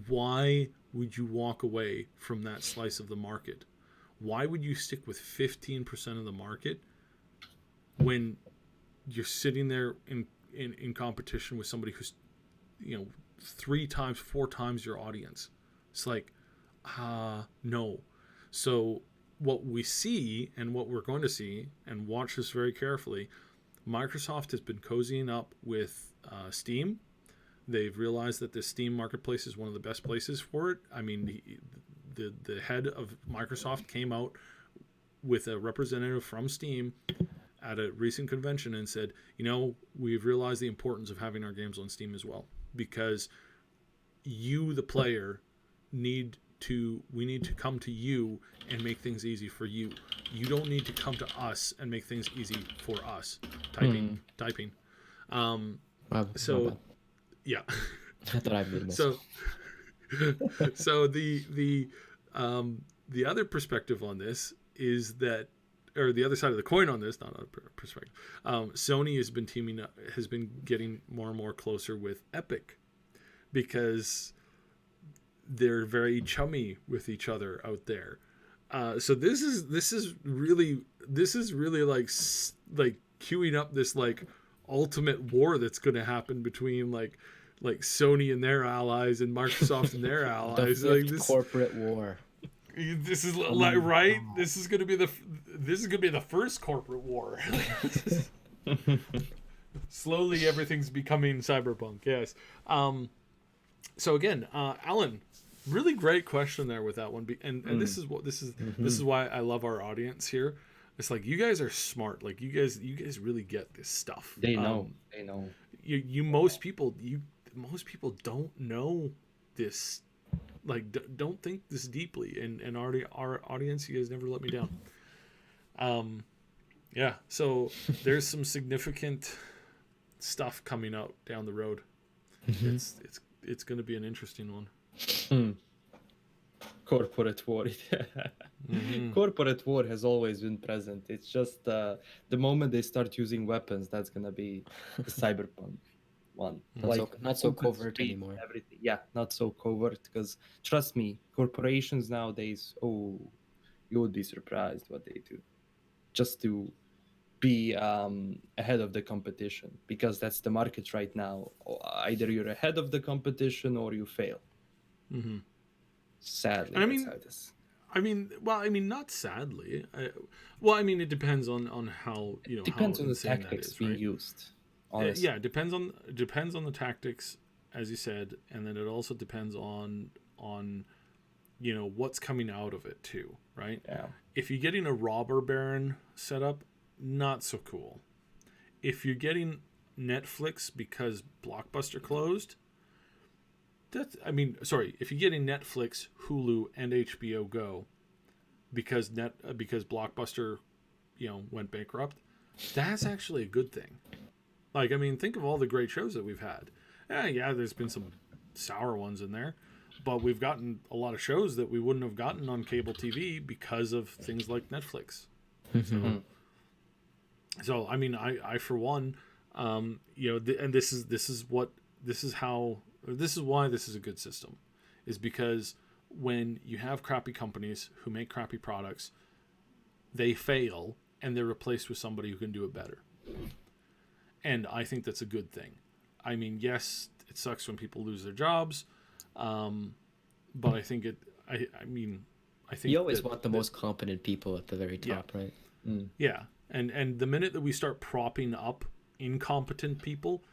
Why would you walk away from that slice of the market? Why would you stick with 15% of the market when you're sitting there in competition with somebody who's 3 times, 4 times your audience? It's like, no. So what we see and what we're going to see, and watch this very carefully, Microsoft has been cozying up with Steam. They've realized that the Steam marketplace is one of the best places for it. I mean, the head of Microsoft came out with a representative from Steam at a recent convention and said, we've realized the importance of having our games on Steam as well, because you, the player, we need to come to you and make things easy for you. You don't need to come to us and make things easy for us. Typing. Yeah. I thought I made a mistake. So the other perspective on this is that, or the other side of the coin on this, not a perspective. Sony has been getting more and more closer with Epic, because they're very chummy with each other out there. So this is really like queuing up this like ultimate war that's going to happen between like Sony and their allies and Microsoft and their allies. The fifth corporate war. This is right. This is going to be the first corporate war. Slowly, everything's becoming Cyberpunk. Yes. So again, Alan, really great question there with that one. And this is why I love our audience here. It's like, you guys are smart. Like you guys really get this stuff. They know. Most people don't know this. Like, don't think this deeply. And our audience, you guys never let me down. Yeah. So there's some significant stuff coming out down the road. It's going to be an interesting one. Corporate war. Corporate war has always been present. It's just the moment they start using weapons, that's going to be the Cyberpunk one. Not so covert anymore. Everything. Yeah, not so covert, because trust me, corporations nowadays, you would be surprised what they do just to be ahead of the competition, because that's the market right now. Either you're ahead of the competition or you fail. Mm-hmm. Sadly, that's how it is. Not sadly. It depends on how it depends on the tactics being used. Honestly. Yeah, it depends on the tactics, as you said, and then it also depends on what's coming out of it too, right? Yeah. If you're getting a robber baron setup, not so cool. If you're getting Netflix because Blockbuster closed, if you're getting Netflix, Hulu, and HBO Go because Blockbuster, went bankrupt, that's actually a good thing. Like, think of all the great shows that we've had. Yeah, there's been some sour ones in there, but we've gotten a lot of shows that we wouldn't have gotten on cable TV because of things like Netflix. So I for one, and this is why this is a good system, is because when you have crappy companies who make crappy products, they fail and they're replaced with somebody who can do it better. And I think that's a good thing. Yes, it sucks when people lose their jobs, but I think I think you always want the most competent people at the very top, right? Yeah, and the minute that we start propping up incompetent people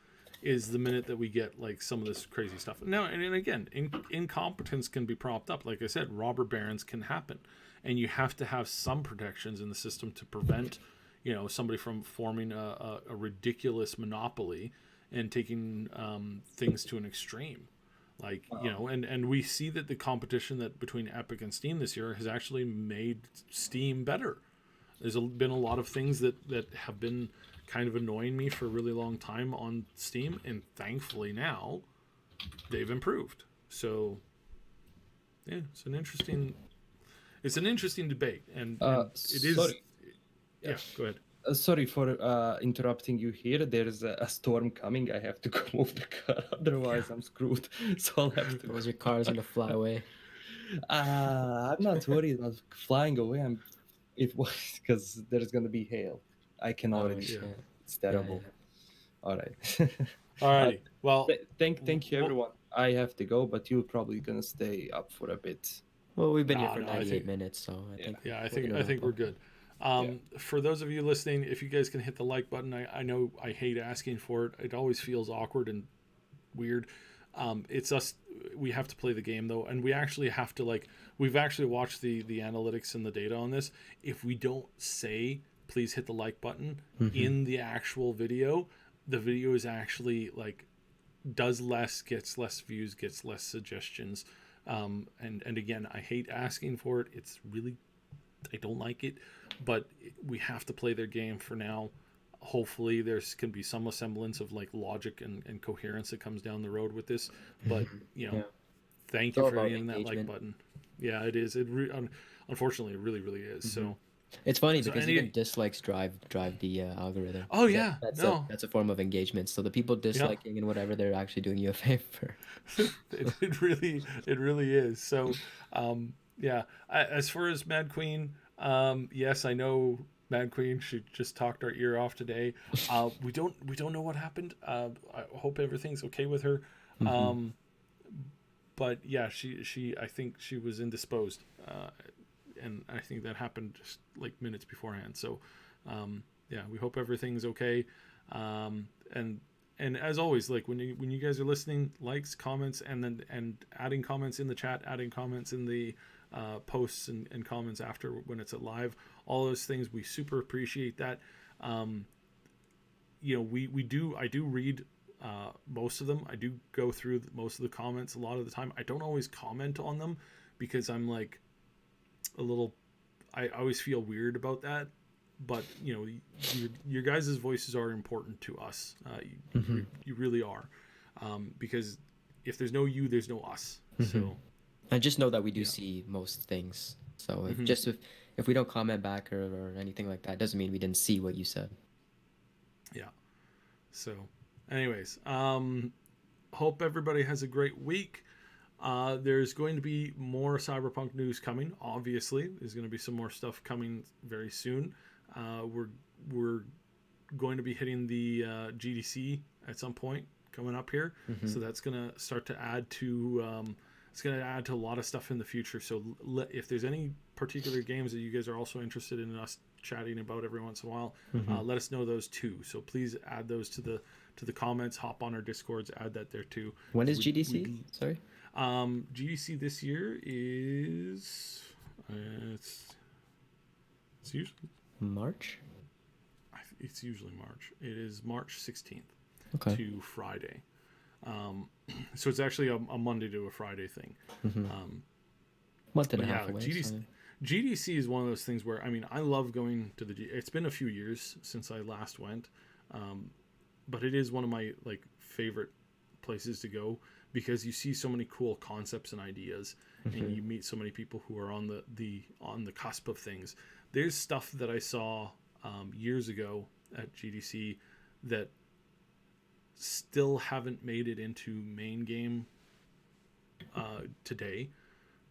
is the minute that we get like some of this crazy stuff. Now, and again, incompetence can be propped up. Like I said, robber barons can happen, and you have to have some protections in the system to prevent somebody from forming a ridiculous monopoly and taking things to an extreme. Like, and we see that the competition that between Epic and Steam this year has actually made Steam better. There's been a lot of things that have been kind of annoying me for a really long time on Steam, and thankfully now they've improved. So yeah, it's an interesting debate, and it is. Sorry. Yeah, go ahead. Sorry for interrupting you here. There's a storm coming. I have to go move the car, otherwise I'm screwed. So I'll have to. Your car's gonna fly away. I'm not worried about flying away. It was because there's gonna be hail. I can already. Yeah. It's terrible. Yeah. All right. All right. Well, thank you, everyone. I have to go, but you're probably gonna stay up for a bit. Well, we've been here for 98 minutes, so I think we're good. For those of you listening, if you guys can hit the like button, I know I hate asking for it. It always feels awkward and weird. It's us. We have to play the game though, and we actually have to like. We've actually watched the analytics and the data on this. If we don't say please hit the like button in the actual video, the video is actually like does less, gets less views, gets less suggestions. And again, I hate asking for it. It's really, I don't like it, but we have to play their game for now. Hopefully there's can be some semblance of like logic and coherence that comes down the road with this, but you know, thank you for hitting that like button. Yeah, it is. Unfortunately, it really is. So it's funny because even dislikes drive the algorithm. Oh yeah, that's a form of engagement. So the people disliking and whatever, they're actually doing you a favor. it really is. So yeah, as far as Madqueen, yes, I know Madqueen. She just talked our ear off today. We don't know what happened. I hope everything's okay with her. But yeah, she I think she was indisposed. And I think that happened just like minutes beforehand. So, yeah, we hope everything's okay. And as always, like when you guys are listening, likes, comments, and adding comments in the chat, adding comments in the posts and comments after when it's at live, all those things, we super appreciate that. You know, I do read most of them. I do go through most of the comments a lot of the time. I don't always comment on them because I'm like a little, I always feel weird about that, but you know, your guys' voices are important to us. You really are, because if there's no you, there's no us. So, and just know that we do see most things. So if we don't comment back or anything like that, doesn't mean we didn't see what you said. Yeah. So, anyways, hope everybody has a great week. There's going to be more Cyberpunk news coming. Obviously, there's going to be some more stuff coming very soon. We're going to be hitting the GDC at some point coming up here, so that's going to start to add to a lot of stuff in the future. So if there's any particular games that you guys are also interested in us chatting about every once in a while, let us know those too. So please add those to the comments. Hop on our Discords, add that there too. When is GDC? Sorry. GDC this year is it's usually March. It's usually March. It is March 16th to Friday. So it's actually a Monday to a Friday thing. Month and a half away. GDC is one of those things where, I mean, I love going to it's been a few years since I last went, but it is one of my like favorite places to go because you see so many cool concepts and ideas, and you meet so many people who are on the cusp of things. There's stuff that I saw years ago at GDC that still haven't made it into main game today,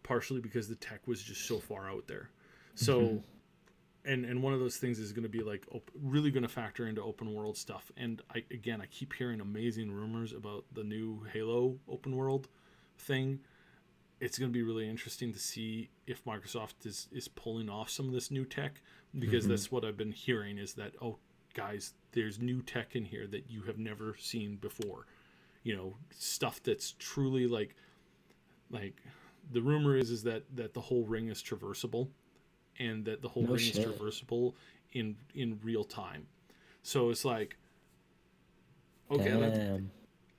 partially because the tech was just so far out there. So and one of those things is going to be like really going to factor into open world stuff. And I keep hearing amazing rumors about the new Halo open world thing. It's going to be really interesting to see if Microsoft is pulling off some of this new tech, because that's what I've been hearing is that, oh guys, there's new tech in here that you have never seen before. You know, stuff that's truly like the rumor is that the whole ring is traversable, and that the whole ring is traversable in real time. So it's like, okay,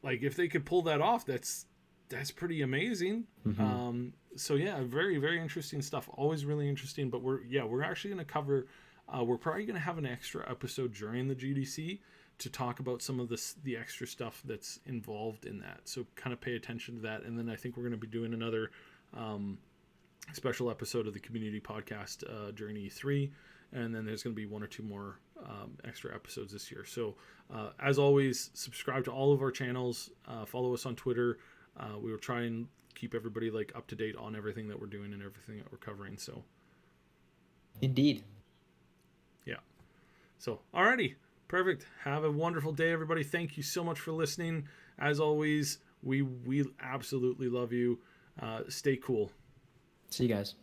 like if they could pull that off, that's pretty amazing. So yeah, very, very interesting stuff. Always really interesting. But we're actually going to cover. We're probably going to have an extra episode during the GDC to talk about some of the extra stuff that's involved in that. So kind of pay attention to that. And then I think we're going to be doing another special episode of the community podcast during E3. And then there's going to be one or two more extra episodes this year. So as always, subscribe to all of our channels. Follow us on Twitter. We will try and keep everybody like up to date on everything that we're doing and everything that we're covering. So indeed. Yeah. So, alrighty. Perfect. Have a wonderful day, everybody. Thank you so much for listening. As always, we absolutely love you. Stay cool. See you guys.